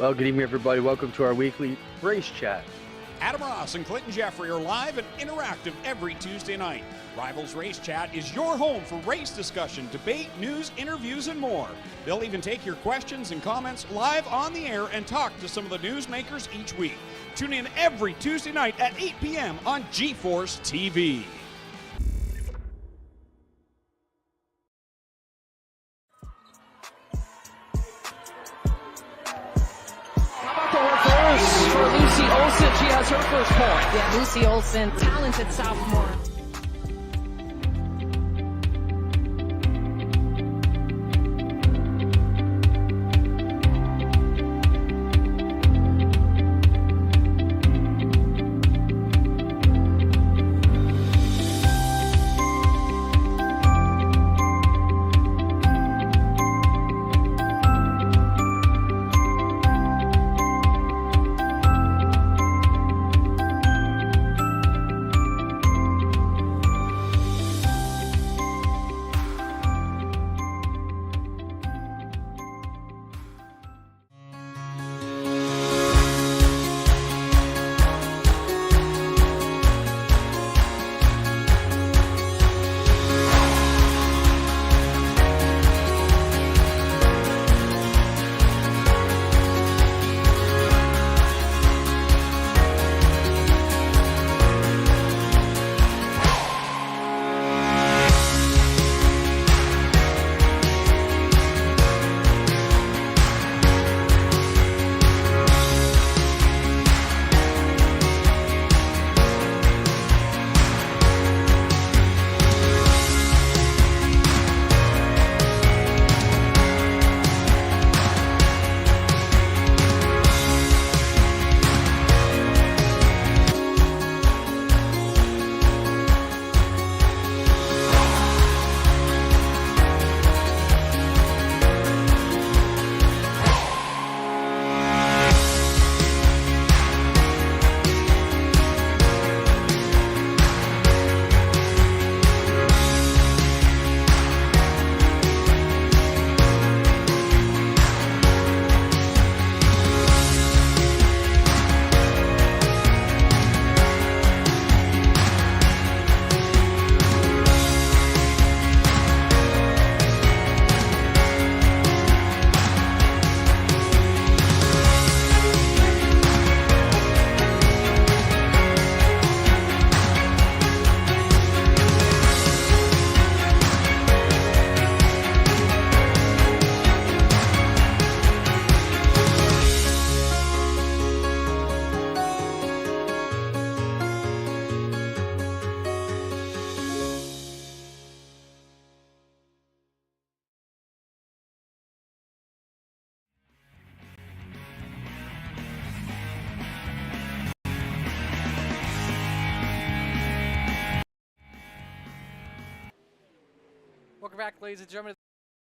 Well, good evening, everybody. Welcome to our weekly race chat. Adam Ross and Clinton Jeffrey are live and interactive every Tuesday night. Rivals Race Chat is your home for race discussion, debate, news, interviews, and more. They'll even take your questions and comments live on the air and talk to some of the newsmakers each week. Tune in every Tuesday night at 8 p.m. on GeForce TV. For Lucy Olson, she has her first point. Yeah, Lucy Olson, talented sophomore. Welcome back, ladies and gentlemen, to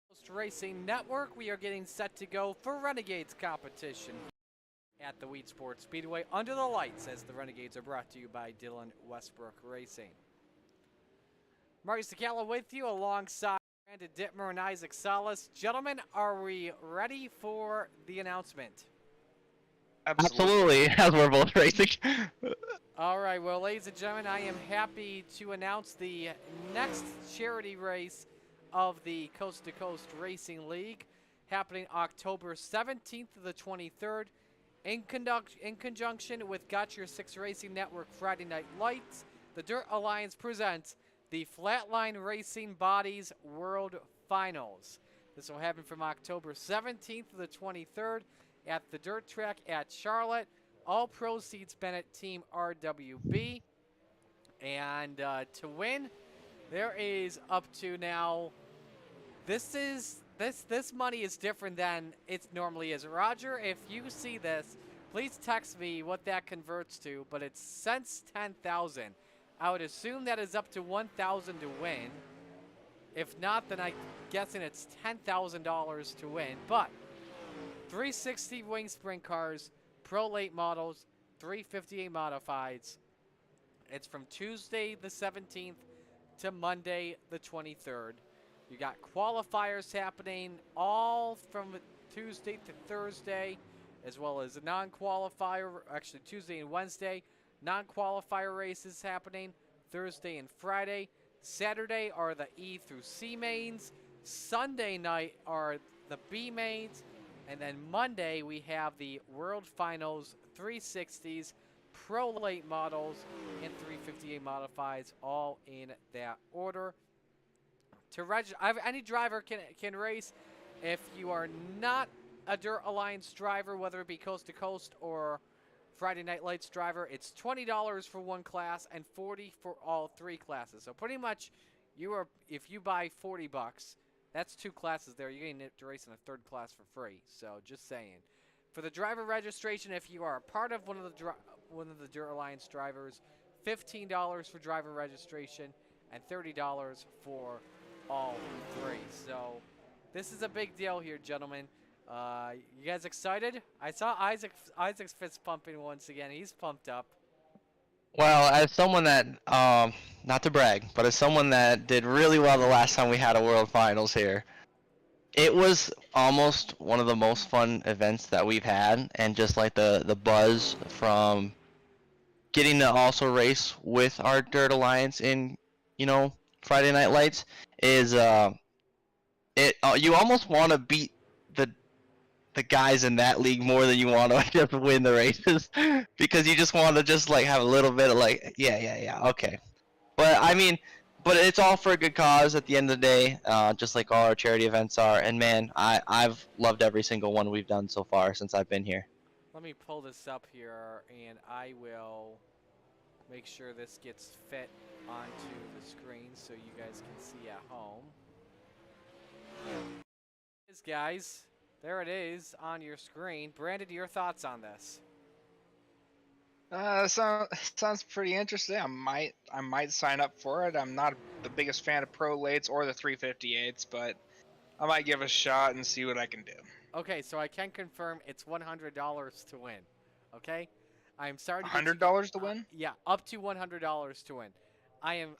the Coast Racing Network. We are getting set to go for Renegades competition at the Weedsport Speedway under the lights, as the Renegades are brought to you by Dylan Westbrook Racing. Marty Sakala with you alongside Brandon Dittmer and Isaac Salas. Gentlemen, are we ready for the announcement? Absolutely, as we're both racing. All right, well, ladies and gentlemen, I am happy to announce the next charity race of the Coast to Coast Racing League, happening October 17th to the 23rd, in conjunction with Got Your Six Racing Network Friday Night Lights. The Dirt Alliance presents the Flatline Racing Bodies World Finals. This will happen from October 17th to the 23rd at the dirt track at Charlotte. All proceeds benefit Team RWB. And to win, there is up to now. This money is different than it normally is. Roger, if you see this, please text me what that converts to. But it's cents 10,000. I would assume that is up to 1,000 to win. If not, then I'm guessing it's $10,000 to win. But 360 wing sprint cars, Pro Late models, 358 modifieds. It's from Tuesday the 17th to Monday the 23rd. You got qualifiers happening all from Tuesday to Thursday. as well as a non-qualifier, actually Tuesday and Wednesday. Non-qualifier races happening Thursday and Friday. Saturday are the E through C mains. Sunday night are the B mains. And then Monday we have the World Finals 360s, Pro Late Models, and 358 Modifieds, all in that order. To register, any driver can race. If you are not a Dirt Alliance driver, whether it be Coast to Coast or Friday Night Lights driver, it's $20 for one class and $40 for all three classes. So pretty much, if you buy $40, that's two classes there. You're getting to race in a third class for free. So just saying. For the driver registration, if you are a part of one of the Dirt Alliance drivers, $15 for driver registration and $30 for all three. So this is a big deal here, gentlemen. You guys excited? I saw Isaac's fist pumping once again. He's pumped up. Well, as someone that, not to brag, but as someone that did really well the last time we had a World Finals here, it was almost one of the most fun events that we've had, and just like the buzz from getting to also race with our Dirt Alliance in, Friday Night Lights is, you almost want to beat the guys in that league more than you want to just win the races, because you just want to just like have a little bit of like, yeah, okay. But I mean, but it's all for a good cause at the end of the day, just like all our charity events are. And man, I've loved every single one we've done so far since I've been here. Let me pull this up here, and I will make sure this gets fit onto the screen so you guys can see at home. Guys, there it is on your screen. Brandon, your thoughts on this? Sounds pretty interesting. I might sign up for it. I'm not the biggest fan of Pro Lates or the 358s, but I might give it a shot and see what I can do. Okay, so I can confirm it's $100 to win. Okay, I'm sorry. $100 to win? Yeah, up to $100 to win.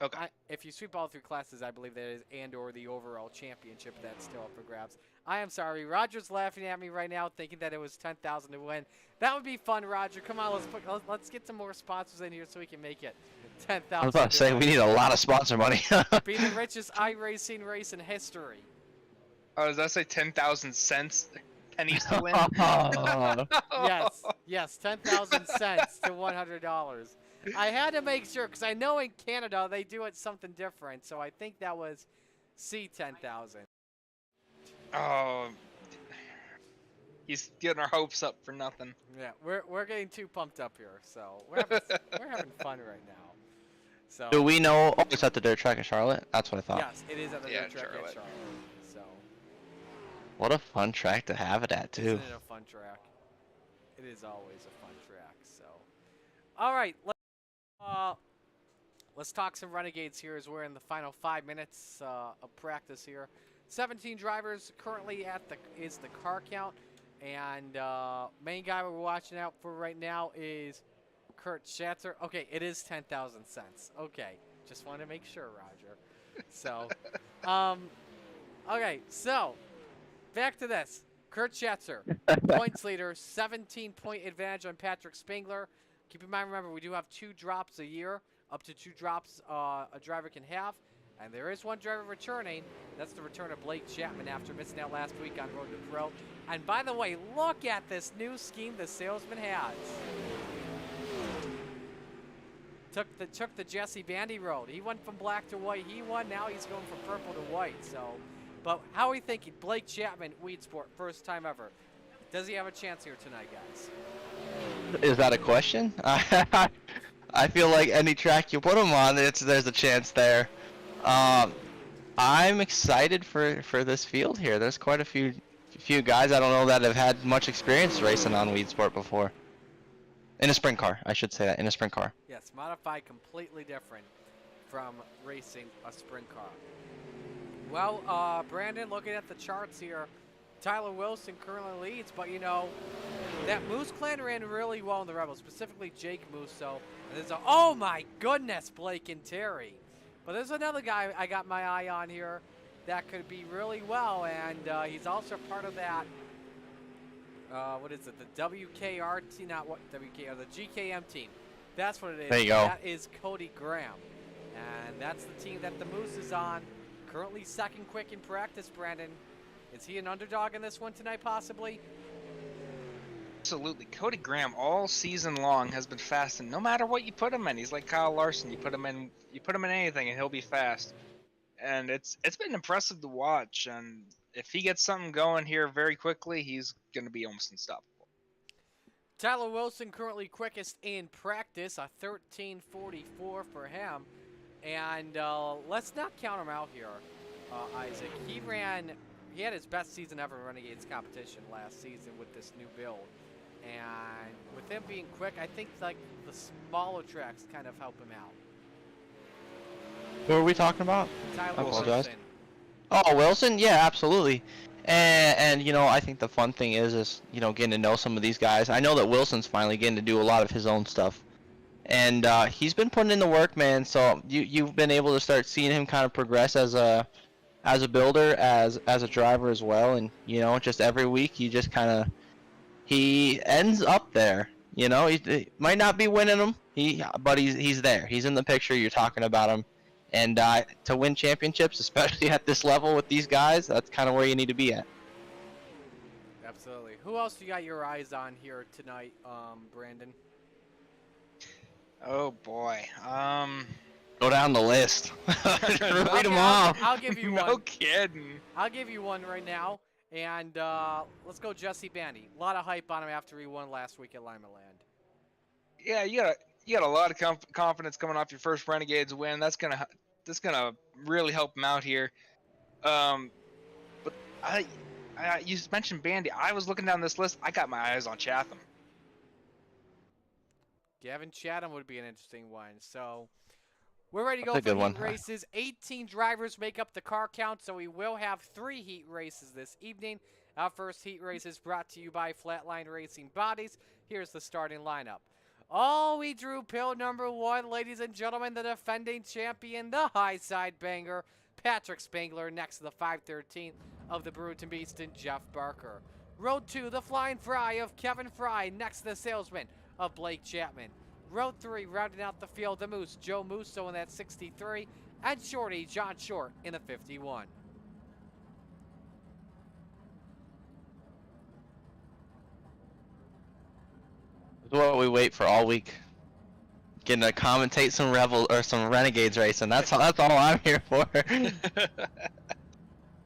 Okay. If you sweep all three classes, I believe that is, and/or the overall championship, that's still up for grabs. I am sorry. Roger's laughing at me right now, thinking that it was $10,000 to win. That would be fun, Roger. Come on, let's get some more sponsors in here so we can make it $10,000. I was about to say we need a lot of sponsor money. Be the richest iRacing race in history. Oh, does that say 10,000 cents? Pennies to win? Yes, 10,000 cents to $100. I had to make sure, because I know in Canada they do it something different, so I think that was C10,000. Oh, he's getting our hopes up for nothing. Yeah, we're getting too pumped up here, so we're having fun right now. So Do we know? Oh, it's at the dirt track in Charlotte. That's what I thought. yes, it is at the dirt track at Charlotte. So What a fun track to have it at too. isn't it a fun track? It is always a fun track. So, all right, let's talk some Renegades here as we're in the final 5 minutes of practice here. 17 drivers currently is the car count, and main guy we're watching out for right now is Kurt Schatzer. Okay, it is 10,000 cents. Okay, just want to make sure, Roger. So, okay, so back to this. Kurt Schatzer, points leader, 17-point advantage on Patrick Spangler. Keep in mind, remember, we do have 2 drops a year, up to 2 drops a driver can have. And there is one driver returning. That's the return of Blake Chapman after missing out last week on Road to Pro. And by the way, look at this new scheme the Salesman has. Took the Jesse Bandy road. He went from black to white. He won. Now he's going from purple to white. So, but how are we thinking? Blake Chapman, Weedsport, first time ever. Does he have a chance here tonight, guys? Is that a question? I feel like any track you put him on, there's a chance there. I'm excited for this field here. There's quite a few guys I don't know that have had much experience racing on Weedsport before. In a sprint car, I should say that, in a sprint car. Yes, modified completely different from racing a sprint car. Well, Brandon, looking at the charts here, Tyler Wilson currently leads, but you know, that Moose clan ran really well in the Rebels, specifically Jake Musso. And there's oh my goodness, Blake and Terry. But there's another guy I got my eye on here that could be really well, and he's also part of that what is it? The WKR team, not what WKR, the GKM team. That's what it is. There you go. That is Cody Graham. And that's the team that the Moose is on. Currently second quick in practice, Brandon. Is he an underdog in this one tonight, possibly? Absolutely. Cody Graham all season long has been fast, and no matter what you put him in, he's like Kyle Larson. You put him in anything, and he'll be fast. And it's been impressive to watch. And if he gets something going here very quickly, he's going to be almost unstoppable. Tyler Wilson currently quickest in practice, a 13:44 for him. And let's not count him out here, Isaac. He had his best season ever in Renegades competition last season with this new build. And with him being quick, I think like the smaller tracks kind of help him out. Who are we talking about? Tyler I apologize. Wilson. Oh, Wilson? Yeah, absolutely. And you know, I think the fun thing is you know, getting to know some of these guys. I know that Wilson's finally getting to do a lot of his own stuff. And he's been putting in the work, man. So you've been able to start seeing him kind of progress as a builder, as a driver as well. And you know, just every week he ends up there. You know, he might not be winning them, but he's there. He's in the picture. You're talking about him. And to win championships, especially at this level with these guys, that's kind of where you need to be at. Absolutely. Who else you got your eyes on here tonight, Brandon? Oh boy. Go down the list. Read them all. I'll give you one. No kidding. I'll give you one right now. And let's go Jesse Bandy. A lot of hype on him after he won last week at Lima Land. Yeah, you got a lot of confidence coming off your first Renegades win. That's gonna really help him out here. But you mentioned Bandy. I was looking down this list. I got my eyes on Chatham. Gavin Chatham would be an interesting one. So we're ready to go That's a for good one. heat races. 18 drivers make up the car count, so we will have 3 heat races this evening. Our first heat race is brought to you by Flatline Racing Bodies. Here's the starting lineup. Oh, we drew pill number 1, ladies and gentlemen, the defending champion, the high side banger, Patrick Spangler, next to the 513 of the Brewington Beeston, Jeff Barker. Road 2, the flying fry of Kevin Fry, next to the salesman of Blake Chapman. Road 3, rounding out the field, the Moose, Joe Musso in that 63, and Shorty, John Short in the 51. This is what we wait for all week. Getting to commentate some some Renegades racing. That's all I'm here for.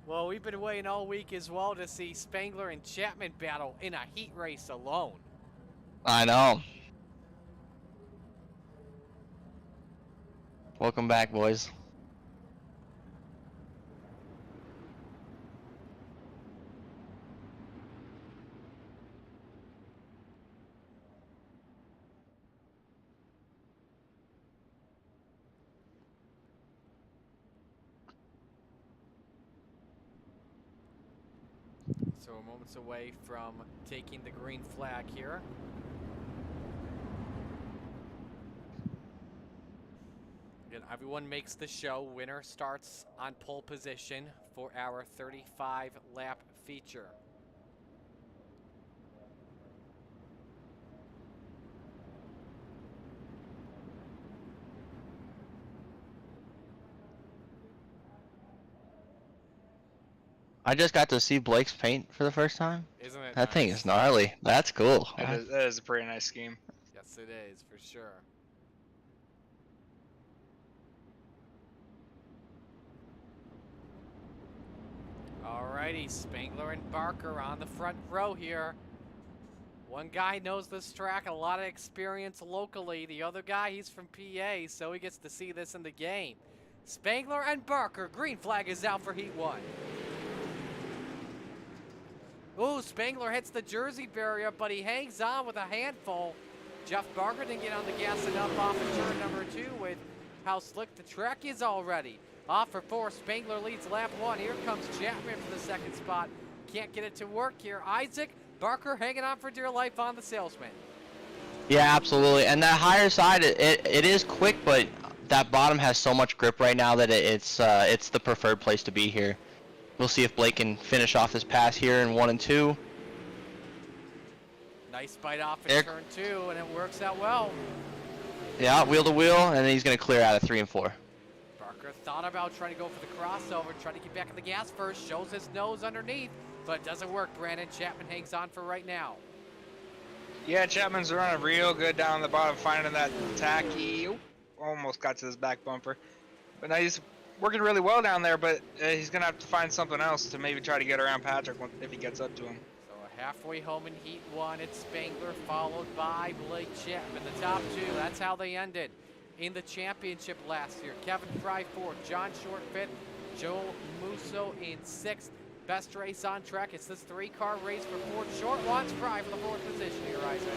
Well, we've been waiting all week as well to see Spangler and Chapman battle in a heat race alone. I know. Welcome back, boys. So we're moments away from taking the green flag here. Again, everyone makes the show. Winner starts on pole position for our 35-lap feature. I just got to see Blake's paint for the first time. Isn't it That thing nice? is gnarly. That's cool. That is a pretty nice scheme. Yes, it is, for sure. Alrighty, Spangler and Barker on the front row here. One guy knows this track, a lot of experience locally. The other guy, he's from PA, so he gets to see this in the game. Spangler and Barker, green flag is out for Heat 1. Ooh, Spangler hits the Jersey barrier, but he hangs on with a handful. Jeff Barker didn't get on the gas enough off of turn number 2 with how slick the track is already. Off for 4, Spangler leads lap 1. Here comes Chapman for the second spot. Can't get it to work here. Isaac, Barker hanging on for dear life on the salesman. Yeah, absolutely. And that higher side, it is quick, but that bottom has so much grip right now that it's the preferred place to be here. We'll see if Blake can finish off this pass here in 1 and 2. Nice bite off in Eric- turn 2, and it works out well. Yeah, wheel to wheel, and then he's going to clear out of 3 and 4. Barker thought about trying to go for the crossover, trying to get back on the gas first, shows his nose underneath, but it doesn't work. Brandon Chapman hangs on for right now. Yeah, Chapman's running real good down the bottom, finding that tacky. Oop, almost got to his back bumper. But now he's working really well down there, but he's going to have to find something else to maybe try to get around Patrick if he gets up to him. So halfway home in Heat 1, it's Spangler, followed by Blake Chapman. The top 2, that's how they ended in the championship last year. Kevin Fry 4th, John Short 5th, Joel Musso in 6th. Best race on track. It's this 3-car race for 4th. Short wants Fry for the 4th position here, Isaac.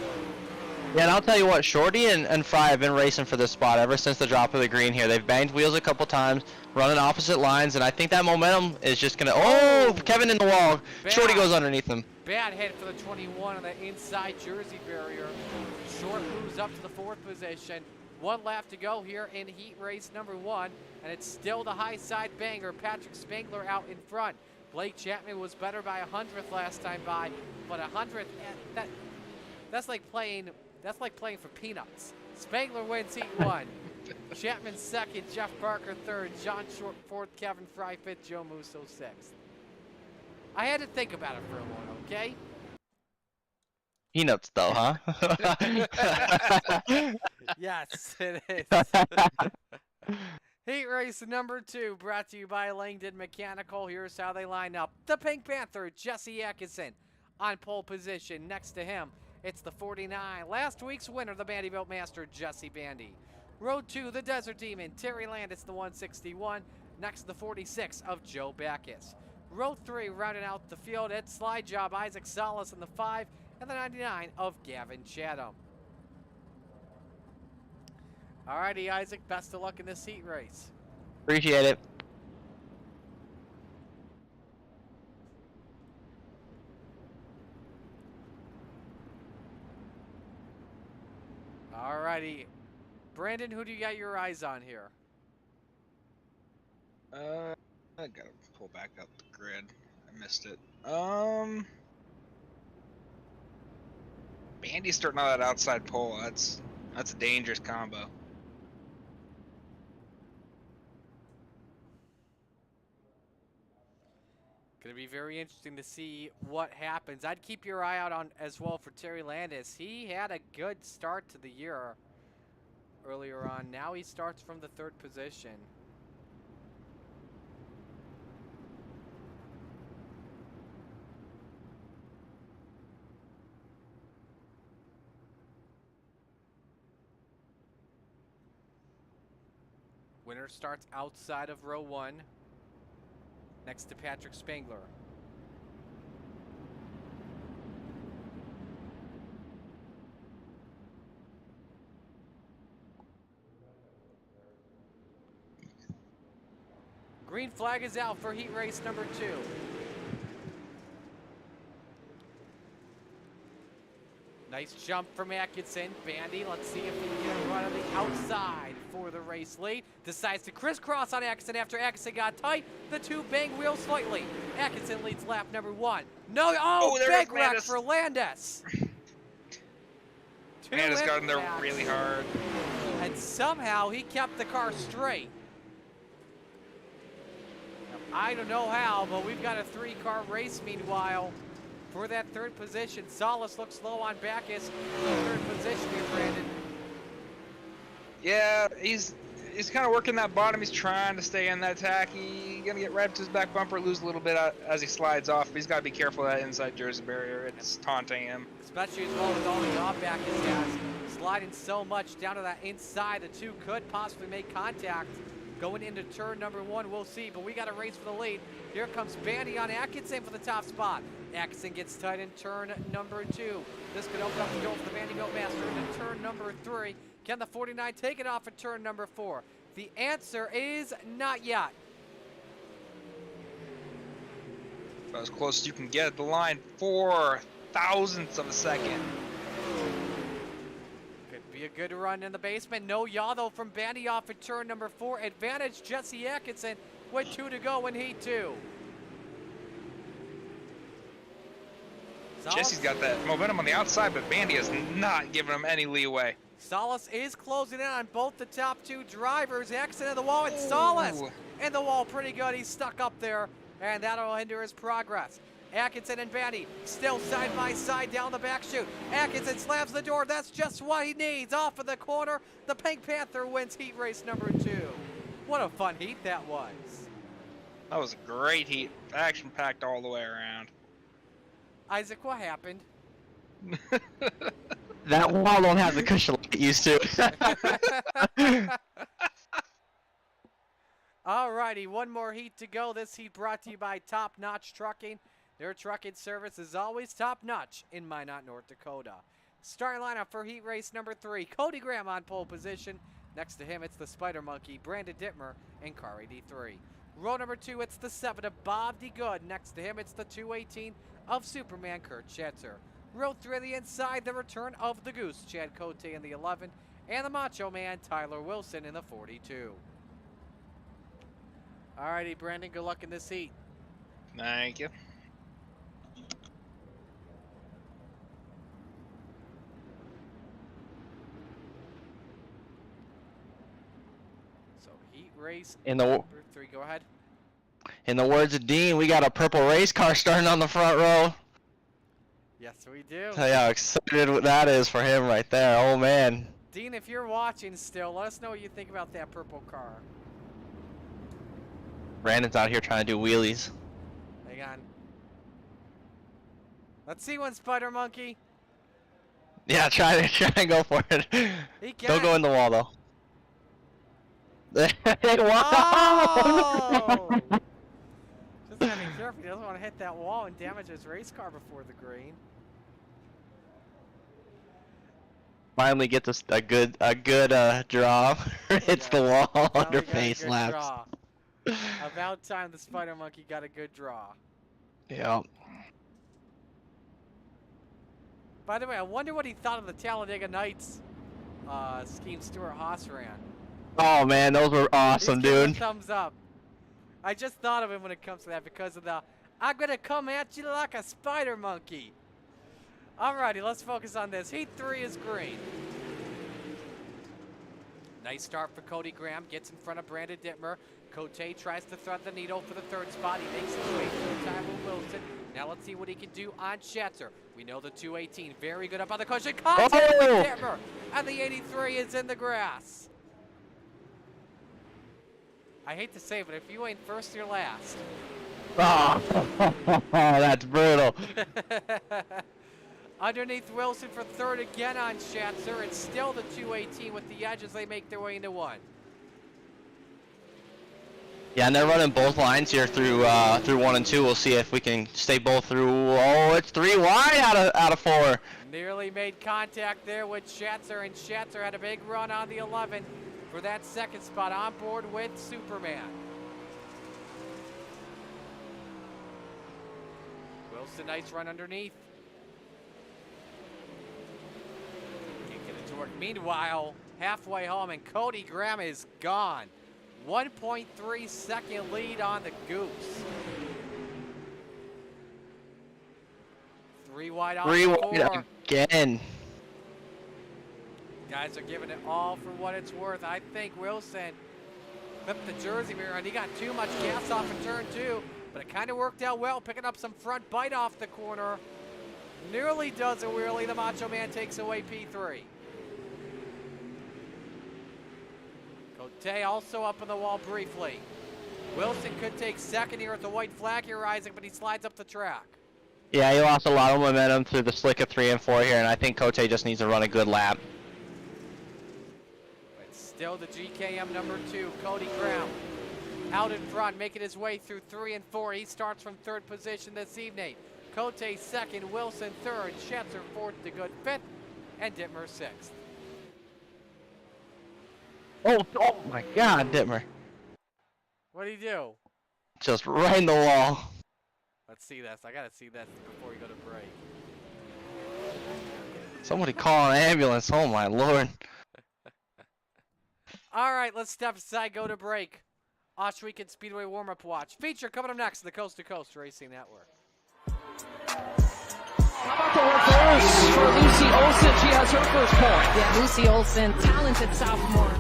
Yeah, and I'll tell you what, Shorty and Fry have been racing for this spot ever since the drop of the green here. They've banged wheels a couple times, running opposite lines, and I think that momentum is just going to... Oh, Kevin in the wall. Bad. Shorty goes underneath him. Bad hit for the 21 on the inside Jersey barrier. Short moves up to the 4th position. 1 lap to go here in heat race number 1, and it's still the high side banger. Patrick Spangler out in front. Blake Chapman was better by 100th last time by, but 100th, that's like playing for peanuts. Spangler wins heat 1. Chapman 2nd, Jeff Parker 3rd, John Short 4th, Kevin Fry 5th, Joe Musso 6th. I had to think about it for a moment, okay? Peanuts, though, huh? Yes, it is. Heat race number 2, brought to you by Langdon Mechanical. Here's how they line up. The Pink Panther, Jesse Atkinson, on pole position. Next to him, it's the 49. Last week's winner, the Vanderbilt Master, Jesse Bandy. Road 2, the Desert Demon, Terry Landis, the 161. Next to the 46 of Joe Backus. Row 3, rounding out the field, it's Slide Job, Isaac Salas in the 5, and the 99 of Gavin Chatham. Alrighty, Isaac, best of luck in this heat race. Appreciate it. Alrighty. Brandon, who do you got your eyes on here? I gotta pull back up the grid. I missed it. Bandy's starting on that outside pole. That's a dangerous combo. Going to be very interesting to see what happens. I'd keep your eye out on as well for Terry Landis. He had a good start to the year earlier on. Now he starts from the 3rd position. Winner starts outside of row 1. Next to Patrick Spangler. Green flag is out for heat race number 2. Nice jump from Atkinson. Bandy, let's see if he can get a run on the outside for the race lead. Decides to crisscross on Atkinson after Atkinson got tight. The 2 bang wheels slightly. Atkinson leads lap number 1. No, big wreck for Landis. Landis got in there really hard. And somehow he kept the car straight. I don't know how, but we've got a 3-car race meanwhile. For that 3rd position, Salas looks low on Backus. 3rd position here, Brandon. Yeah, he's kind of working that bottom. He's trying to stay in that tacky. He's gonna get right up to his back bumper, lose a little bit as he slides off. But he's got to be careful of that inside Jersey barrier. It's taunting him. Especially as well with all the yaw Backus has. Sliding so much down to that inside. The 2 could possibly make contact. Going into turn number 1, we'll see. But we got a race for the lead. Here comes Bandy on Atkinson for the top spot. Atkinson gets tight in turn number 2. This could open up the door for the Vanderbilt Master into turn number 3. Can the 49 take it off at turn number 4? The answer is not yet. About as close as you can get at the line. 4 thousandths of a second. Could be a good run in the basement. No yaw though from Bandy off at turn number 4. Advantage Jesse Atkinson with 2 to go in heat 2. Jesse's got that momentum on the outside, but Bandy is not giving him any leeway. Salas is closing in on both the top two drivers. Exit of the wall, and Salas in the wall pretty good. He's stuck up there, and that'll hinder his progress. Atkinson and Bandy still side by side down the back chute. Atkinson slams the door. That's just what he needs. Off of the corner, the Pink Panther wins heat race number 2. What a fun heat that was. That was a great heat. Action-packed all the way around. Isaac, what happened? That wall don't have the cushion like it used to. Alrighty, one more heat to go. This heat brought to you by Top Notch Trucking. Their trucking service is always top notch in Minot, North Dakota. Starting lineup for heat race number 3. Cody Graham on pole position. Next to him, it's the Spider Monkey, Brandon Dittmer, and Car 83. Row number 2, it's the 7 of Bob DeGood. Next to him, it's the 218 of Superman, Kurt Schetzer. Row 3 on the inside, the return of the Goose, Chad Cote in the 11, and the Macho Man, Tyler Wilson in the 42. Alrighty, Brandon, good luck in this heat. Thank you. So heat race In the number 3, go ahead. in the words of Dean, we got a purple race car starting on the front row. Yes, we do. Tell you how excited that is for him right there. Oh man. Dean, if you're watching still, let us know what you think about that purple car. Brandon's out here trying to do wheelies. Hang on. Let's see one, Spider Monkey. Yeah, try and go for it. He can. Don't go in the wall though. Oh! Just gotta be careful. He doesn't want to hit that wall and damage his race car before the green. Finally gets us a good draw. Hits the wall under face laps. Draw. About time the Spider Monkey got a good draw. Yeah. By the way, I wonder what he thought of the Talladega Nights scheme Stuart Haas ran. Oh man, those were awesome, He's giving dude. a thumbs up. I just thought of him when it comes to that because of the I'm gonna come at you like a spider monkey. Alrighty, let's focus on this. Heat 3 is green. Nice start for Cody Graham. Gets in front of Brandon Dittmer. Cote tries to thread the needle for the 3rd spot. He makes his way through Tyler Wilson. Now let's see what he can do on Schetzer. We know the 218 very good up on the cushion. Contact with Dittmer. And the 83 is in the grass. I hate to say it, but if you ain't first, you're last. Oh, that's brutal. Underneath Wilson for 3rd again on Schetzer. It's still the 218 with the edge as they make their way into 1. Yeah, and they're running both lines here through 1 and 2. We'll see if we can stay both through. Oh, it's 3 wide out of 4. Nearly made contact there with Schetzer, and Schetzer had a big run on the 11 for that 2nd spot on board with Superman. Wilson, nice run underneath. Can't get it to work. Meanwhile, halfway home, and Cody Graham is gone. 1.3 second lead on the Goose. 3 wide on 3 4. wide again. Guys are giving it all for what it's worth. I think Wilson flipped the jersey mirror and he got too much gas off in turn 2, but it kind of worked out well, picking up some front bite off the corner. Nearly does a wheelie. The Macho Man takes away P3. Cote also up on the wall briefly. Wilson could take 2nd here at the white flag here, Isaac, but he slides up the track. Yeah, he lost a lot of momentum through the slick of 3 and 4 here, and I think Cote just needs to run a good lap. It's still the GKM number 2, Cody Graham. Out in front, making his way through 3 and 4. He starts from 3rd position this evening. Cote 2nd, Wilson 3rd, Schetzer 4th, DeGood 5th, and Dittmer 6th. Oh my God, Dittmer. What do you do? Just right in the wall. Let's see this. I gotta see this before we go to break. Somebody call an ambulance. Oh my Lord. All right, let's step aside, go to break. Osh Weekend Speedway warm-up watch. Feature coming up next, the Coast to Coast Racing Network. How about the reverse for Lucy Olsen? She has her first point. Yeah, Lucy Olsen, talented sophomore.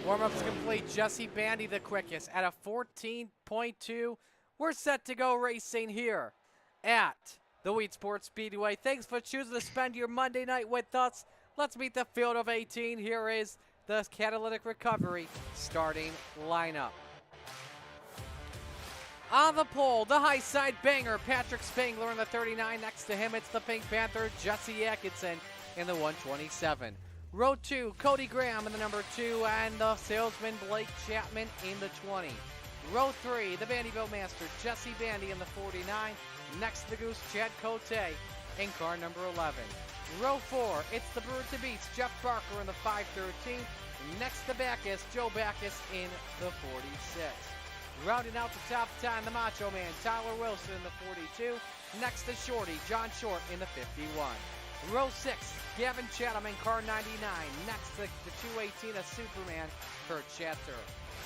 Warm-up's complete. Jesse Bandy the quickest at a 14.2. We're set to go racing here at the Weedsport Speedway. Thanks for choosing to spend your Monday night with us. Let's meet the field of 18. Here is the Catalytic Recovery starting lineup. On the pole, the high side banger, Patrick Spangler in the 39. Next to him, it's the Pink Panther, Jesse Atkinson in the 127. Row 2, Cody Graham in the number 2, and the salesman Blake Chapman in the 20. Row 3, the Vandyville Master, Jesse Bandy in the 49. Next to the Goose, Chad Cote in car number 11. Row 4, it's the Brewer to Beats, Jeff Barker in the 513. Next to Backus, Joe Backus in the 46. Rounding out the top 10, the Macho Man, Tyler Wilson in the 42. Next to Shorty, John Short in the 51. Row 6, Gavin Chatham in car 99. Next to the 218, a Superman, Kurt Chatter.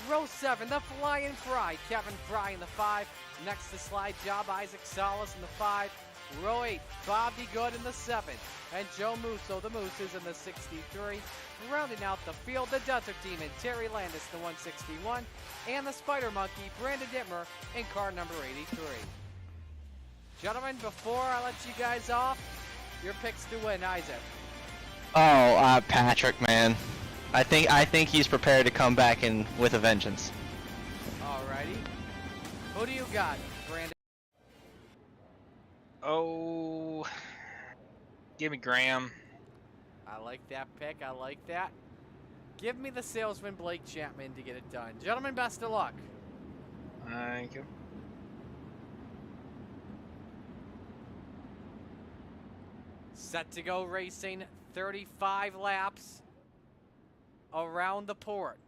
Row 7, the Flying Fry, Kevin Fry in the 5. Next to Slide Job, Isaac Salas in the 5. Row 8, Bobby Good in the 7. And Joe Musso, the Moose, is in the 63. Rounding out the field, the Desert Demon, Terry Landis, the 161. And the Spider Monkey, Brandon Dittmer, in car number 83. Gentlemen, before I let you guys off, your picks to win, Isaac. Oh, Patrick, man. I think he's prepared to come back in with a vengeance. Alrighty. Who do you got, Brandon? Oh, give me Graham. I like that pick. I like that. Give me the salesman, Blake Chapman, to get it done. Gentlemen, best of luck. Thank you. Set to go racing, 35 laps around the port.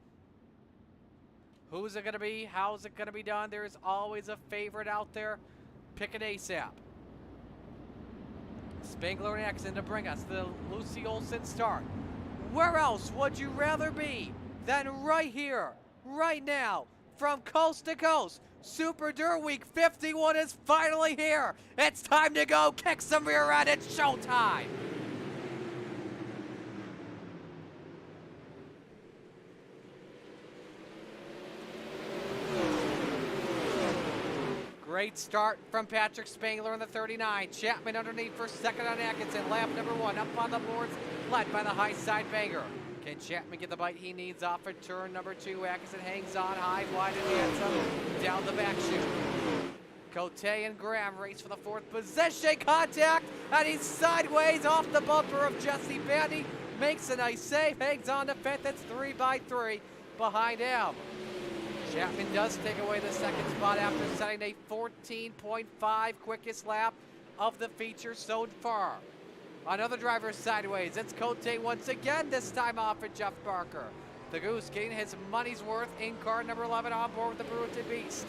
Who's it going to be? How's it going to be done? There's always a favorite out there. Pick it ASAP. Spangler and Exon to bring us the Lucy Olsen start. Where else would you rather be than right here, right now, from coast to coast? Super Dirt Week 51 is finally here. It's time to go kick some rear end. It's showtime. Great start from Patrick Spangler in the 39. Chapman underneath for second on Atkinson. Lap number 1 up on the boards, led by the high side banger. Can Chapman get the bite he needs off of turn number 2? Atkinson hangs on high, wide in the end zone, down the back chute. Cote and Graham race for the 4th position. Contact, and he's sideways off the bumper of Jesse Bandy. Makes a nice save, hangs on to 5th. It's 3 by 3 behind him. Chapman does take away the 2nd spot after setting a 14.5 quickest lap of the feature so far. Another driver sideways. It's Cote once again, this time off of Jeff Barker. The Goose getting his money's worth in car number 11 on board with the Bruton Beast.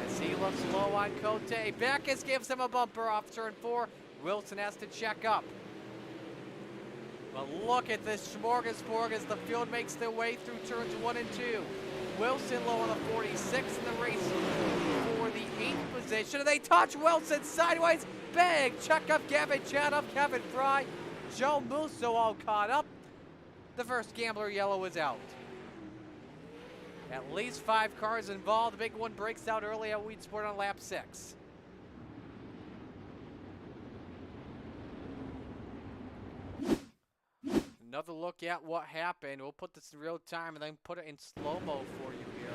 As he looks low on Cote, Backus gives him a bumper off turn 4. Wilson has to check up. But look at this smorgasbord as the field makes their way through turns 1 and 2. Wilson low on the 46 in the race for the 8th position. And they touch Wilson sideways. Big check up Gavin Chatham, Kevin Fry, Joe Musso all caught up. The first Gambler yellow is out. At least 5 cars involved. The big one breaks out early at Weedsport on lap 6. Another look at what happened. We'll put this in real time and then put it in slow-mo for you here.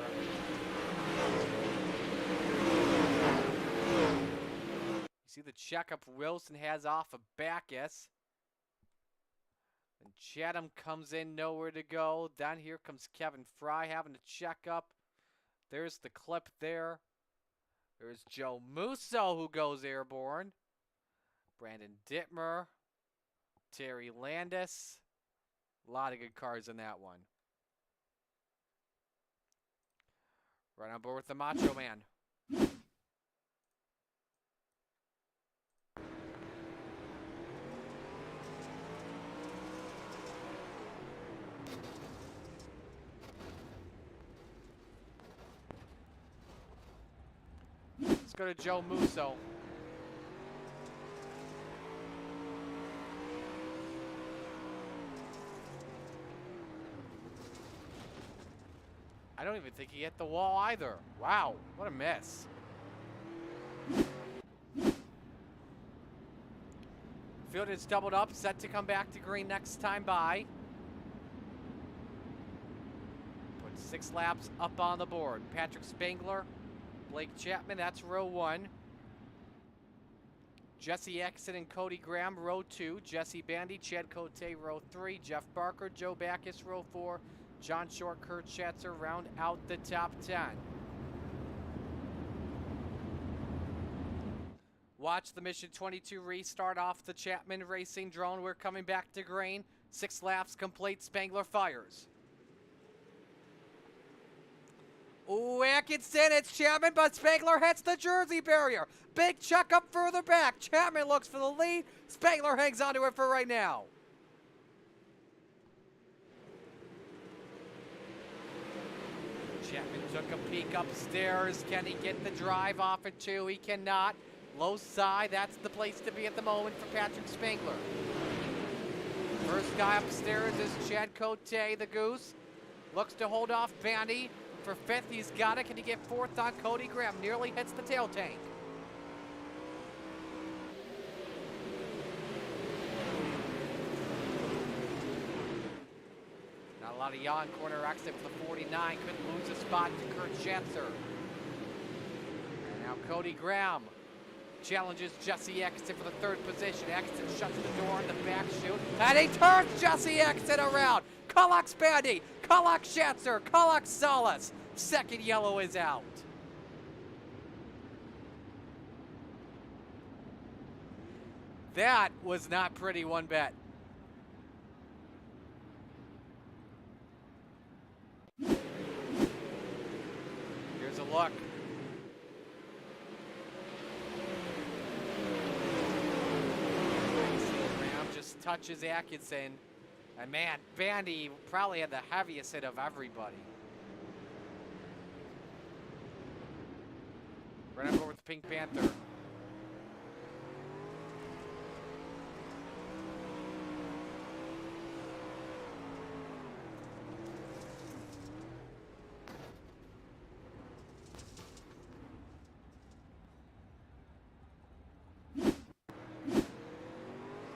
You see the checkup Wilson has off of Backus. And Chatham comes in, nowhere to go. Then here comes Kevin Fry having to check up. There's the clip there. There's Joe Musso who goes airborne. Brandon Dittmer. Terry Landis. A lot of good cars in that one. Right on board with the Macho Man. Let's go to Joe Musso. I don't even think he hit the wall either. Wow, what a miss. Field is doubled up, set to come back to green next time by. Put 6 laps up on the board. Patrick Spangler, Blake Chapman, that's row 1. Jesse Exon and Cody Graham, row 2. Jesse Bandy, Chad Cote, row 3. Jeff Barker, Joe Backus, row 4. John Short, Kurt Schatzer round out the top 10. Watch the Mission 22 restart off the Chapman Racing drone. We're coming back to green. 6 laps complete. Spangler fires. Ooh, Atkinson, it's Chapman, but Spangler hits the Jersey barrier. Big check up further back. Chapman looks for the lead. Spangler hangs onto it for right now. Chapman took a peek upstairs. Can he get the drive off at 2? He cannot. Low side, that's the place to be at the moment for Patrick Spangler. First guy upstairs is Chad Cote, the Goose. Looks to hold off Bandy. For 5th, he's got it. Can he get 4th on Cody Graham? Nearly hits the tail tank. Not a lot of yaw in corner exit for the 49. Couldn't lose a spot to Kurt Schatzer. And now Cody Graham challenges Jesse Exton for the 3rd position. Exton shuts the door on the back chute. And he turns Jesse Exton around. Kullox Bandy, Kullox Schatzer, Kullox Salas. 2nd yellow is out. That was not pretty one bit. Here's a look. touches Atkinson. And man, Bandy probably had the heaviest hit of everybody. Right over with the Pink Panther.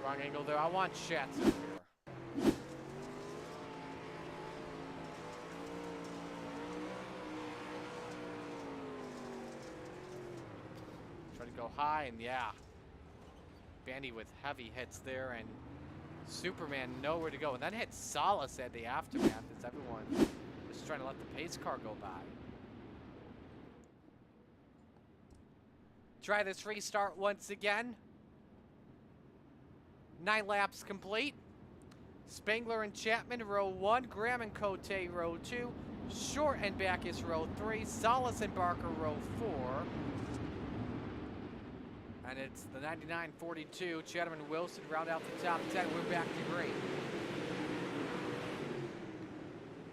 Wrong angle there. I want Schatz in here. Try to go high, and yeah. Bandy with heavy hits there, and Superman nowhere to go. And then hit Solace at the aftermath as everyone was trying to let the pace car go by. Try this restart once again. 9 laps complete. Spangler and Chapman, row 1. Graham and Cote, row 2. Short and Backus, row 3. Solis and Barker, row 4. And it's the 99-42. Chatham and Wilson round out the top 10. We're back to green.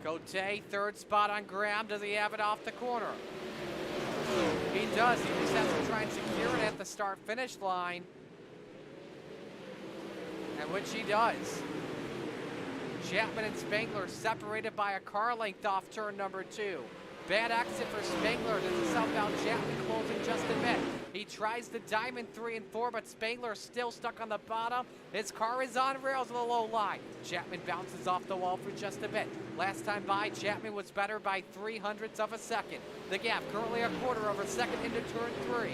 Cote, 3rd spot on Graham. Does he have it off the corner? He does. He just has to try and secure it at the start-finish line. And which he does. Chapman and Spangler separated by a car length off turn number 2. Bad exit for Spangler. There's a southbound Chapman closing just a bit. He tries the diamond 3 and 4, but Spangler still stuck on the bottom. His car is on rails with a low line. Chapman bounces off the wall for just a bit. Last time by, Chapman was better by 0.03 of a second. The gap currently a quarter of a second into turn 3.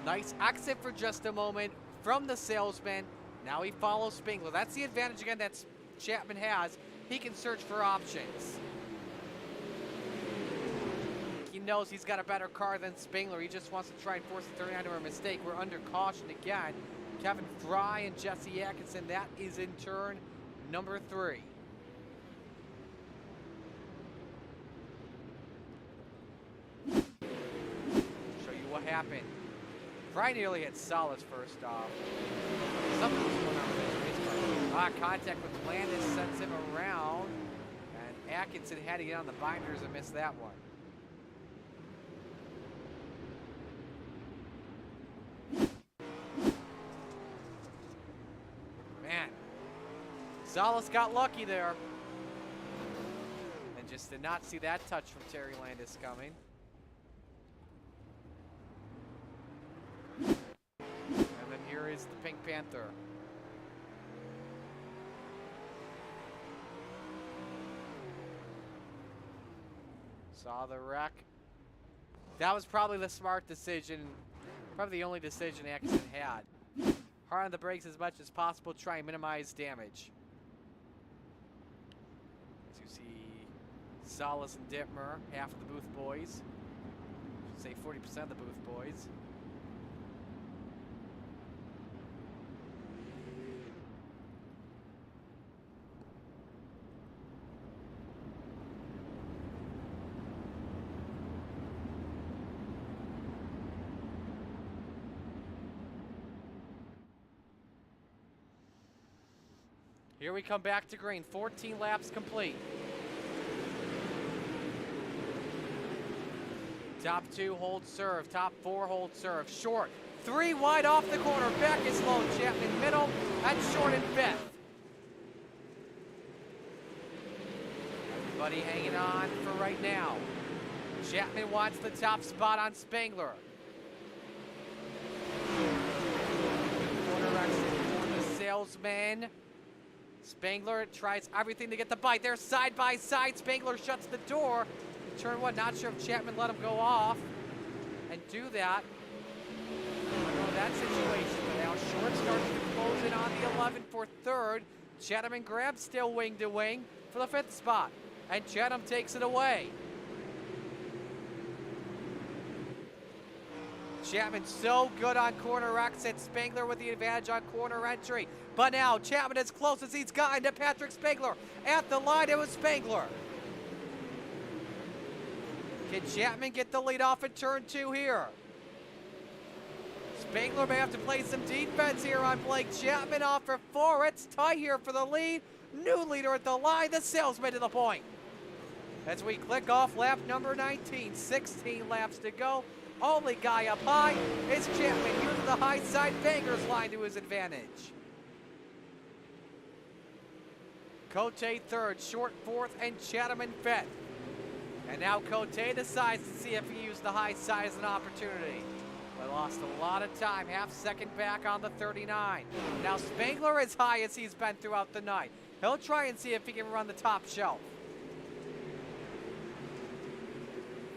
Nice exit for just a moment from the salesman. Now he follows Spangler. That's the advantage again that Chapman has. He can search for options. He knows he's got a better car than Spangler. He just wants to try and force the 39 to a mistake. We're under caution again. Kevin Fry and Jesse Atkinson. That is in turn number 3. Show you what happened. Fry nearly hit Solace first off. Something was going on with his race car. Contact with Landis sends him around. And Atkinson had to get on the binders and miss that one. Man, Solace got lucky there. And just did not see that touch from Terry Landis coming. And then here is the Pink Panther. Saw the wreck. That was probably the smart decision. Probably the only decision Atkinson had. Hard on the brakes as much as possible, try and minimize damage. As you see, Solace and Dittmer, half of the Booth boys. I should say 40% of the Booth boys. Here we come back to green. 14 laps complete. Top 2 hold serve. Top 4 hold serve. Short. 3 wide off the corner. Back is low. Chapman middle. And Short in 5th. Everybody hanging on for right now. Chapman wants the top spot on Spangler. Corner exit for the salesman. Spangler tries everything to get the bite. They're side by side. Spangler shuts the door. Turn 1, not sure if Chapman let him go off and do that. I don't know that situation, but now Short starts to close in on the 11 for 3rd. Chatham and Graham still wing to wing for the 5th spot. And Chatham takes it away. Chapman so good on corner exit. Spangler with the advantage on corner entry. But now Chapman as close as he's gotten to Patrick Spangler. At the line, it was Spangler. Can Chapman get the lead off in turn 2 here? Spangler may have to play some defense here on Blake Chapman off for 4. It's tight here for the lead. New leader at the line, the salesman to the point. As we click off lap number 19, 16 laps to go. Only guy up high is Chapman here to the high side. Bangers line to his advantage. Cote third, Short fourth, and Chatham in fifth. And now Cote decides to see if he used the high side as an opportunity. But lost a lot of time, half second back on the 39. Now Spangler as high as he's been throughout the night. He'll try and see if he can run the top shelf.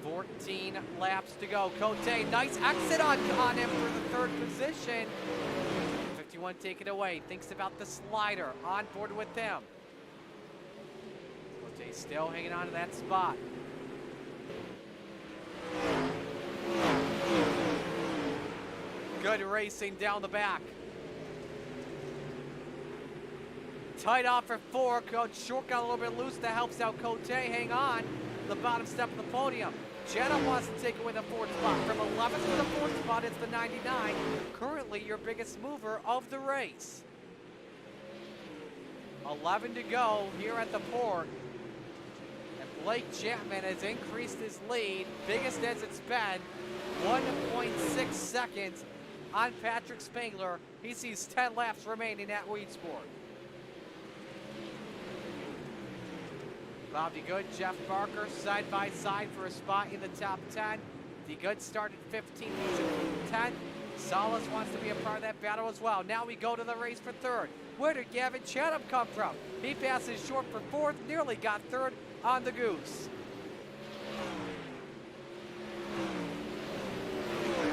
14 laps to go. Cote, nice exit on him for the third position. 51 take it away, thinks about the slider, on board with them. Cote still hanging on to that spot. Good racing down the back. Tight off for 4. Coach Short got a little bit loose. That helps out Cote. Hang on. The bottom step of the podium. Chatham wants to take away the 4th spot. From 11th to the 4th spot, it's the 99. Currently your biggest mover of the race. 11 to go here at the port. And Blake Chapman has increased his lead. Biggest as it's been. 1.6 seconds on Patrick Spangler. He sees 10 laps remaining at Weedsport. Bob DeGood, Jeff Barker, side by side for a spot in the top 10. DeGood started 15th, he's in 10th. Salas wants to be a part of that battle as well. Now we go to the race for third. Where did Gavin Chatham come from? He passes Short for 4th, nearly got 3rd on the Goose.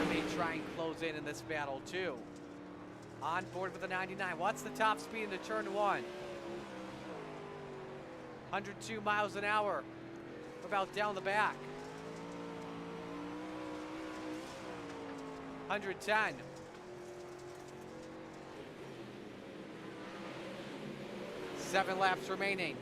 They try and close in this battle too. On board with the 99. What's the top speed into turn 1? 102 miles an hour. What about down the back? 110. Seven laps remaining.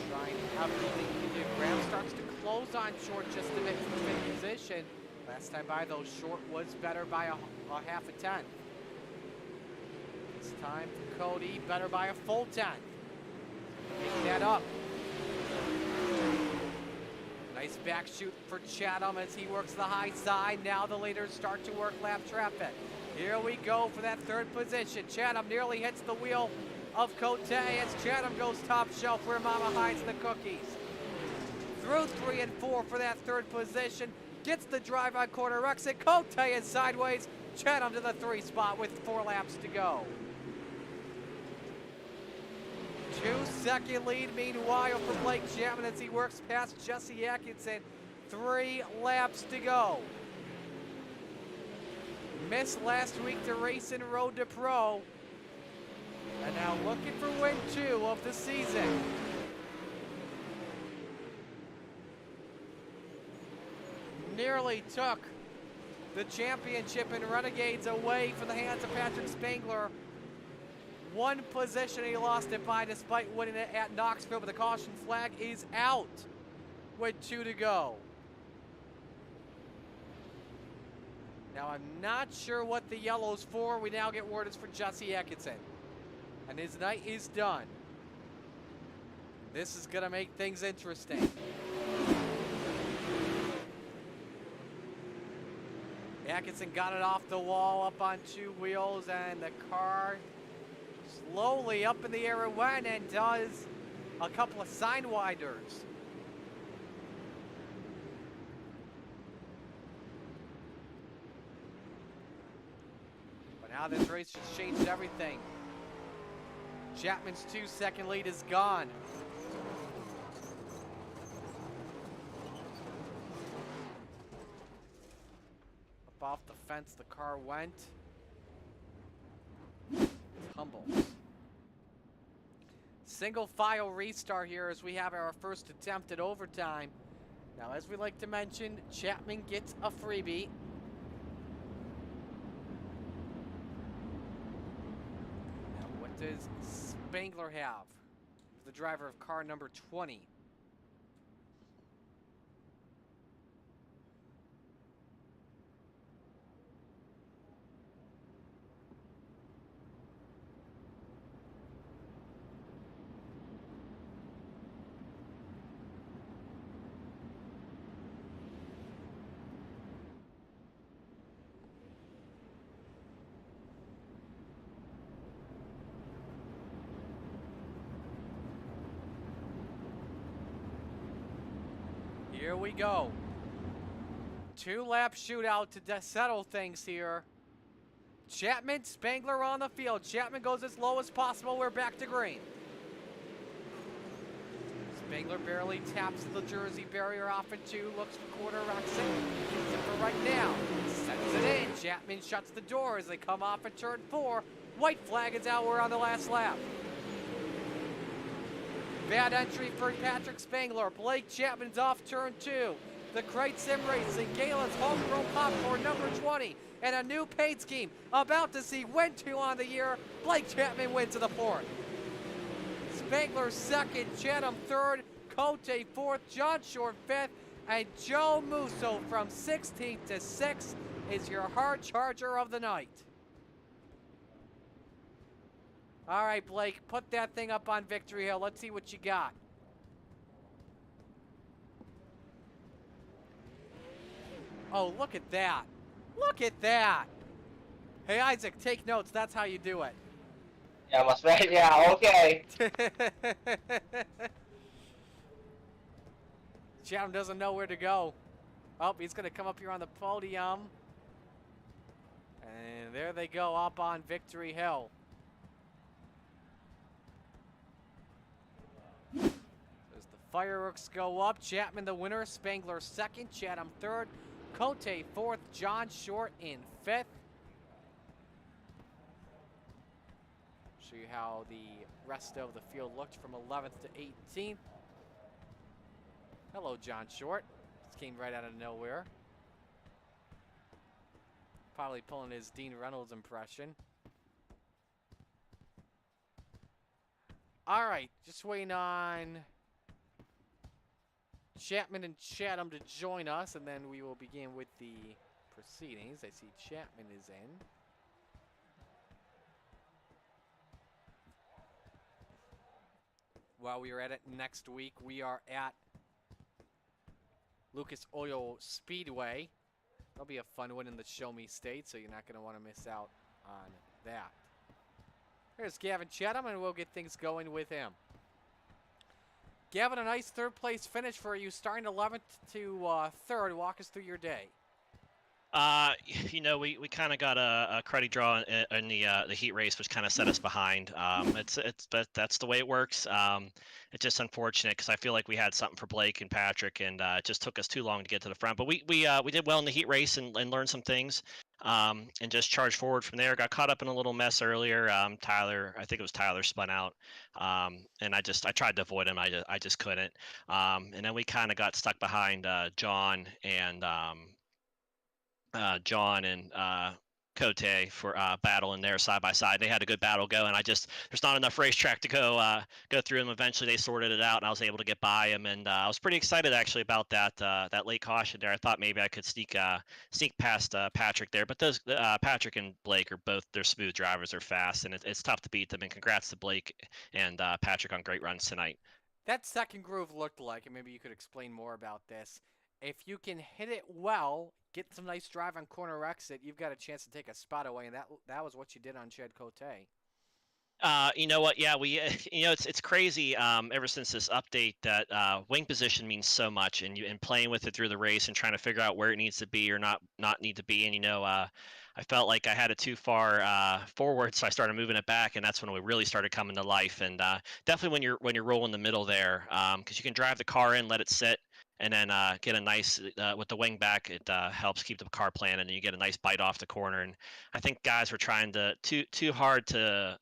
Trying everything he can do. Graham starts to close on Short just a bit from fifth position. Last time by, though, Short was better by a half a tenth. This time for Cody, better by a full tenth. Make that up. Nice back shoot for Chatham as he works the high side. Now the leaders start to work lap traffic. Here we go for that 3rd position. Chatham nearly hits the wheel of Cote as Chatham goes top shelf where Mama hides the cookies. Through 3 and 4 for that 3rd position. Gets the drive on corner exit. Cote is sideways. Chatham to the 3 spot with 4 laps to go. 2-second lead meanwhile for Blake Chapman as he works past Jesse Atkinson. 3 laps to go. Missed last week to race in Road to Pro. And now looking for win 2 of the season. Nearly took the championship in Renegades away from the hands of Patrick Spangler. 1 position he lost it by despite winning it at Knoxville, but the caution flag is out with 2 to go. Now I'm not sure what the yellow's for. We now get word it's for Jesse Atkinson. And his night is done. This is gonna make things interesting. Atkinson got it off the wall up on 2 wheels, and the car slowly up in the air it went and does a couple of sign winders. But now this race just changed everything. Chapman's 2-second lead is gone. Up off the fence the car went. Tumbles. Single file restart here as we have our first attempt at overtime. Now, as we like to mention, Chapman gets a freebie. Now, what does Spangler have? The driver of car number 20. Here we go. 2-lap shootout to settle things here. Chapman, Spangler on the field. Chapman goes as low as possible. We're back to green. Spangler barely taps the jersey barrier off at 2. Looks for quarter exit. Uses it for right now. Sends it in. Chapman shuts the door as they come off at turn 4. White flag is out. We're on the last lap. Bad entry for Patrick Spangler. Blake Chapman's off turn 2. The Crate Sim Racing, Galen's homegrown popcorn number 20, and a new paint scheme. About to see win 2 on the year. Blake Chapman wins to the 4th. Spangler 2nd, Chatham 3rd, Cote 4th, John Short 5th, and Joe Musso from 16th to 6th is your hard charger of the night. All right, Blake, put that thing up on Victory Hill. Let's see what you got. Oh, look at that. Look at that. Hey, Isaac, take notes. That's how you do it. Yeah, must be. Yeah, okay. Chatham doesn't know where to go. Oh, he's going to come up here on the podium. And there they go up on Victory Hill. As the fireworks go up, Chapman the winner, Spangler 2nd, Chatham 3rd, Cote 4th, John Short in 5th. Show you how the rest of the field looked from 11th to 18th. Hello, John Short. Just came right out of nowhere. Probably pulling his Dean Reynolds impression. All right, just waiting on Chapman and Chatham to join us, and then we will begin with the proceedings. I see Chapman is in. While we are at it next week, we are at Lucas Oil Speedway. That'll be a fun one in the Show Me State, so you're not going to want to miss out on that. Here's Gavin Chatham, and we'll get things going with him. Gavin, a nice third-place finish for you, starting 11th to 3rd. Walk us through your day. You know, we kind of got a cruddy draw in the heat race, which kind of set us behind. That's the way it works. It's just unfortunate because I feel like we had something for Blake and Patrick, and it just took us too long to get to the front. But we did well in the heat race and learned some things, and just charged forward from there. Got caught up in a little mess earlier. Tyler, I think it was Tyler, spun out, and I tried to avoid him. I just couldn't. And then we kind of got stuck behind John and Cote for battling there side by side. They had a good battle going. There's not enough racetrack to go through them. Eventually they sorted it out, and I was able to get by him. And I was pretty excited actually about that late caution there. I thought maybe I could sneak past Patrick there. But those Patrick and Blake they're smooth drivers. They're fast, and it's tough to beat them. And congrats to Blake and Patrick on great runs tonight. That second groove looked like, and maybe you could explain more about this. If you can hit it well, get some nice drive on corner exit, you've got a chance to take a spot away, and that was what you did on Chad Cote. You know what? Yeah, it's crazy. Ever since this update, that wing position means so much, and playing with it through the race and trying to figure out where it needs to be or not need to be. And I felt like I had it too far forward, so I started moving it back, and that's when we really started coming to life. And definitely when you're rolling the middle there, because you can drive the car in, let it sit, and then get a nice with the wing back. It helps keep the car planted, and you get a nice bite off the corner. And I think guys were trying too hard to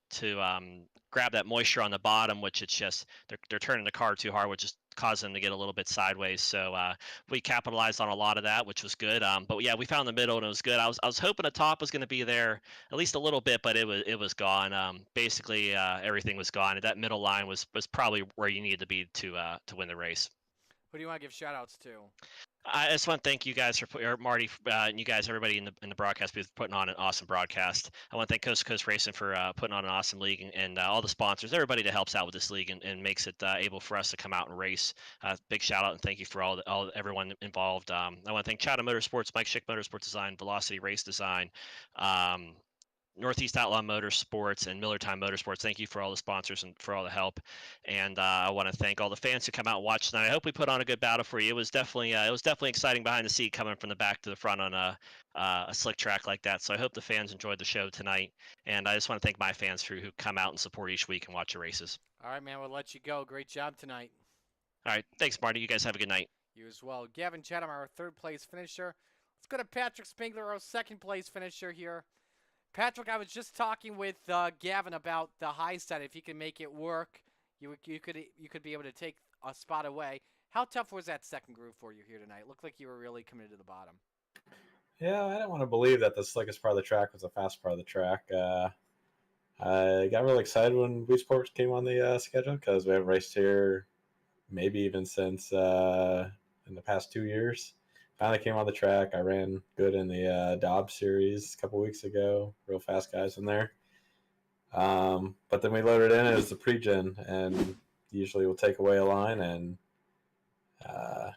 grab that moisture on the bottom, which it's just they're turning the car too hard, which just caused them to get a little bit sideways. So we capitalized on a lot of that, which was good. But yeah, we found the middle, and it was good. I was hoping the top was going to be there at least a little bit, but it was gone. Basically, everything was gone. And that middle line was probably where you needed to be to win the race. Who do you want to give shout-outs to? I just want to thank you guys or Marty, and you guys, everybody in the broadcast booth, for putting on an awesome broadcast. I want to thank Coast to Coast Racing for putting on an awesome league, and all the sponsors, everybody that helps out with this league and makes it able for us to come out and race. Big shout out and thank you for everyone involved. I want to thank Chatham Motorsports, Mike Schick Motorsports Design, Velocity Race Design, Northeast Outlaw Motorsports and Miller Time Motorsports. Thank you for all the sponsors and for all the help. And I want to thank all the fans who come out and watch tonight. I hope we put on a good battle for you. It was definitely exciting behind the seat, coming from the back to the front on a slick track like that. So I hope the fans enjoyed the show tonight. And I just want to thank my fans who come out and support each week and watch the races. All right, man. We'll let you go. Great job tonight. All right. Thanks, Marty. You guys have a good night. You as well. Gavin Chatham, our third place finisher. Let's go to Patrick Spengler, our second place finisher here. Patrick, I was just talking with Gavin about the high set. If you can make it work, you could be able to take a spot away. How tough was that second groove for you here tonight? It looked like you were really coming to the bottom. Yeah, I didn't want to believe that the slickest part of the track was the fast part of the track. I got really excited when Weedsport came on the schedule because we haven't raced here maybe even since in the past 2 years. Finally came on the track. I ran good in the Dobbs series a couple weeks ago. Real fast guys in there. But then we loaded in as the pre-gen, and usually we'll take away a line, and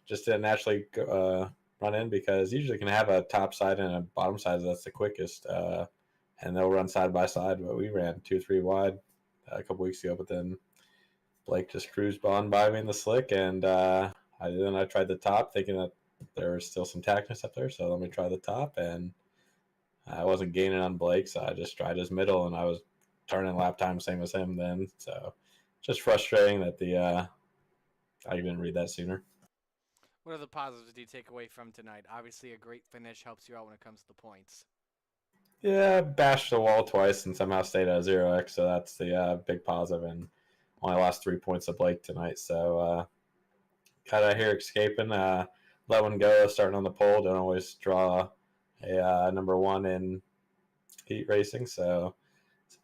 just didn't naturally run in because usually can have a top side and a bottom side that's the quickest, and they'll run side by side. But we ran 2-3 wide a couple weeks ago, but then Blake just cruised on by me in the slick, and I tried the top thinking that there was still some tackness up there, so let me try the top, and I wasn't gaining on Blake, so I just tried his middle, and I was turning lap time same as him then, so just frustrating that I didn't read that sooner. What are the positives do you take away from tonight? Obviously, a great finish helps you out when it comes to the points. Yeah, bashed the wall twice and somehow stayed at 0x, so that's the big positive, and only lost 3 points to Blake tonight, so got out here escaping. Let one go, starting on the pole. Don't always draw a number one in heat racing, so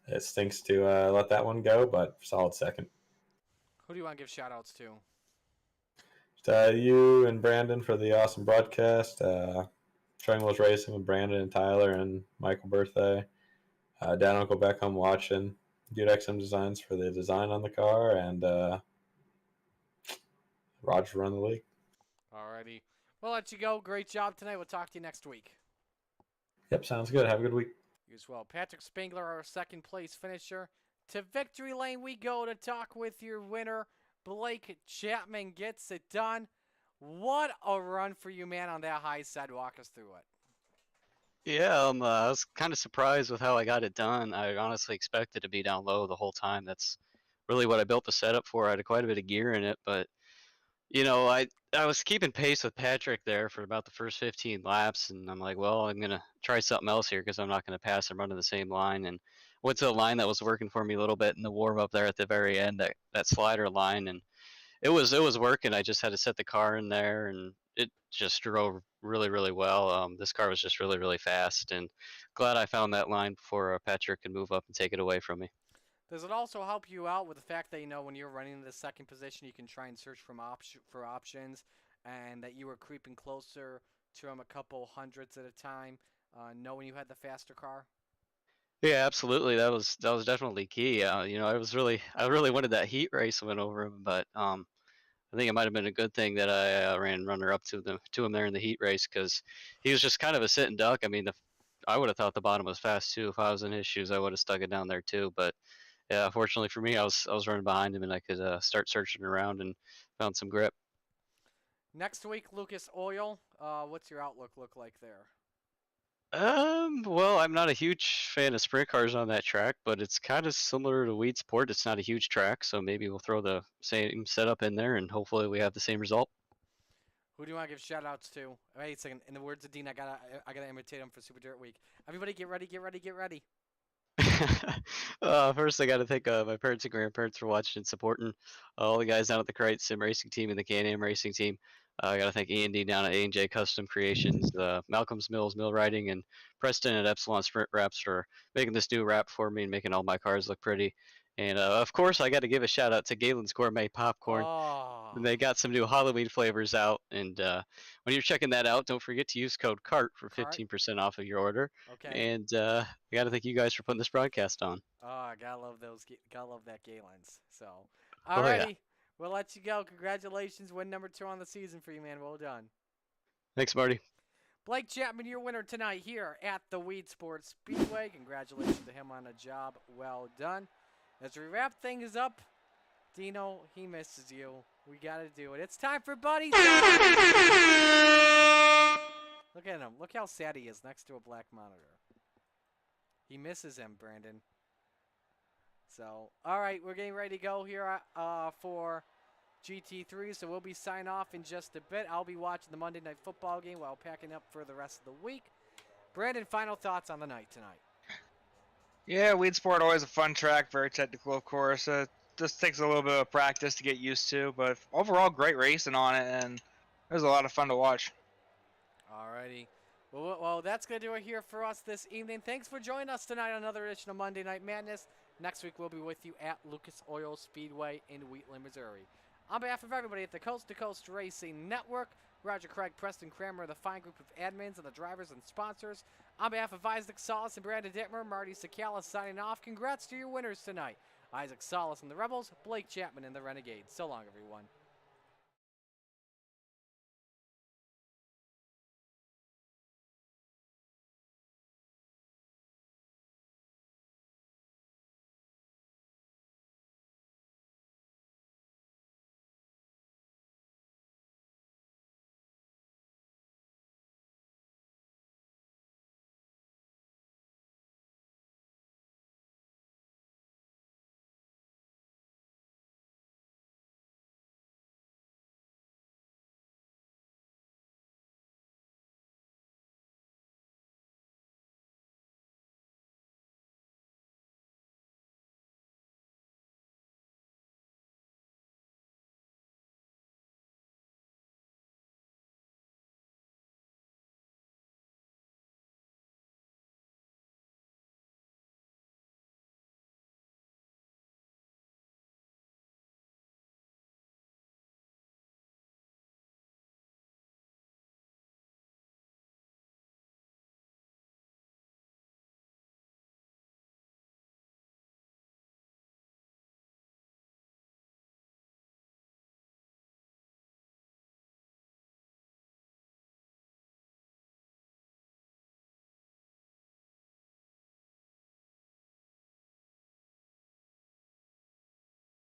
it stinks to let that one go, but solid second. Who do you want to give shout-outs to? You and Brandon for the awesome broadcast. Triangles Racing with Brandon and Tyler and Michael Birthday. Dad Uncle Beckham watching. Dude XM Designs for the design on the car, and Roger run the league. Alrighty. We'll let you go. Great job tonight. We'll talk to you next week. Yep, sounds good. Have a good week. You as well. Patrick Spengler, our second place finisher. To victory lane we go to talk with your winner. Blake Chapman gets it done. What a run for you, man, on that high side. Walk us through it. Yeah, I was kind of surprised with how I got it done. I honestly expected to be down low the whole time. That's really what I built the setup for. I had quite a bit of gear in it, but I was keeping pace with Patrick there for about the first 15 laps, and I'm like, well, I'm gonna try something else here because I'm not gonna pass and run to the same line. And went to a line that was working for me a little bit in the warm up there at the very end, that slider line, and it was working. I just had to set the car in there, and it just drove really, really well. This car was just really, really fast, and glad I found that line before Patrick could move up and take it away from me. Does it also help you out with the fact that, when you're running in the second position, you can try and search for options, and that you were creeping closer to him a couple hundredths at a time, knowing you had the faster car? Yeah, absolutely. That was definitely key. I really wanted that heat race win over him, but I think it might have been a good thing that I ran runner up to him there in the heat race because he was just kind of a sit and duck. I mean, I would have thought the bottom was fast too. If I was in his shoes, I would have stuck it down there too. But yeah, fortunately for me, I was running behind him and I could start searching around and found some grip. Next week, Lucas Oil. What's your outlook look like there? Well, I'm not a huge fan of sprint cars on that track, but it's kind of similar to Weedsport. It's not a huge track, so maybe we'll throw the same setup in there and hopefully we have the same result. Who do you want to give shout-outs to? Wait a second. In the words of Dean, I gotta imitate him for Super Dirt Week. Everybody get ready, get ready, get ready. First, I got to thank my parents and grandparents for watching and supporting all the guys down at the Crate Sim Racing Team and the Can-Am Racing Team. I got to thank Andy down at A&J Custom Creations, Malcolm's Mills Mill Riding, and Preston at Epsilon Sprint Wraps for making this new wrap for me and making all my cars look pretty. And of course, I got to give a shout out to Galen's Gourmet Popcorn. Oh. And they got some new Halloween flavors out. And when you're checking that out, don't forget to use code CART for 15% off of your order. Okay. And I got to thank you guys for putting this broadcast on. Oh, I gotta love those. Gotta love that Galen's. So, alrighty. Yeah. We'll let you go. Congratulations. Win number 2 on the season for you, man. Well done. Thanks, Marty. Blake Chapman, your winner tonight here at the Weedsport Speedway. Congratulations to him on a job well done. As we wrap things up, Dino, he misses you. We got to do it. It's time for Buddy Time. Look at him. Look how sad he is next to a black monitor. He misses him, Brandon. So, all right, we're getting ready to go here for GT3, so we'll be signing off in just a bit. I'll be watching the Monday Night Football game while packing up for the rest of the week. Brandon, final thoughts on the night tonight? Yeah, Weedsport always a fun track, very technical, of course. Just takes a little bit of practice to get used to, but overall, great racing on it, and it was a lot of fun to watch. Alrighty. Well, that's going to do it here for us this evening. Thanks for joining us tonight on another edition of Monday Night Madness. Next week, we'll be with you at Lucas Oil Speedway in Wheatland, Missouri. On behalf of everybody at the Coast to Coast Racing Network, Roger Craig, Preston Kramer, the fine group of admins and the drivers and sponsors. On behalf of Isaac Solis and Brandon Dittmer, Marty Sakala signing off. Congrats to your winners tonight. Isaac Solis and the Rebels, Blake Chapman and the Renegades. So long, everyone.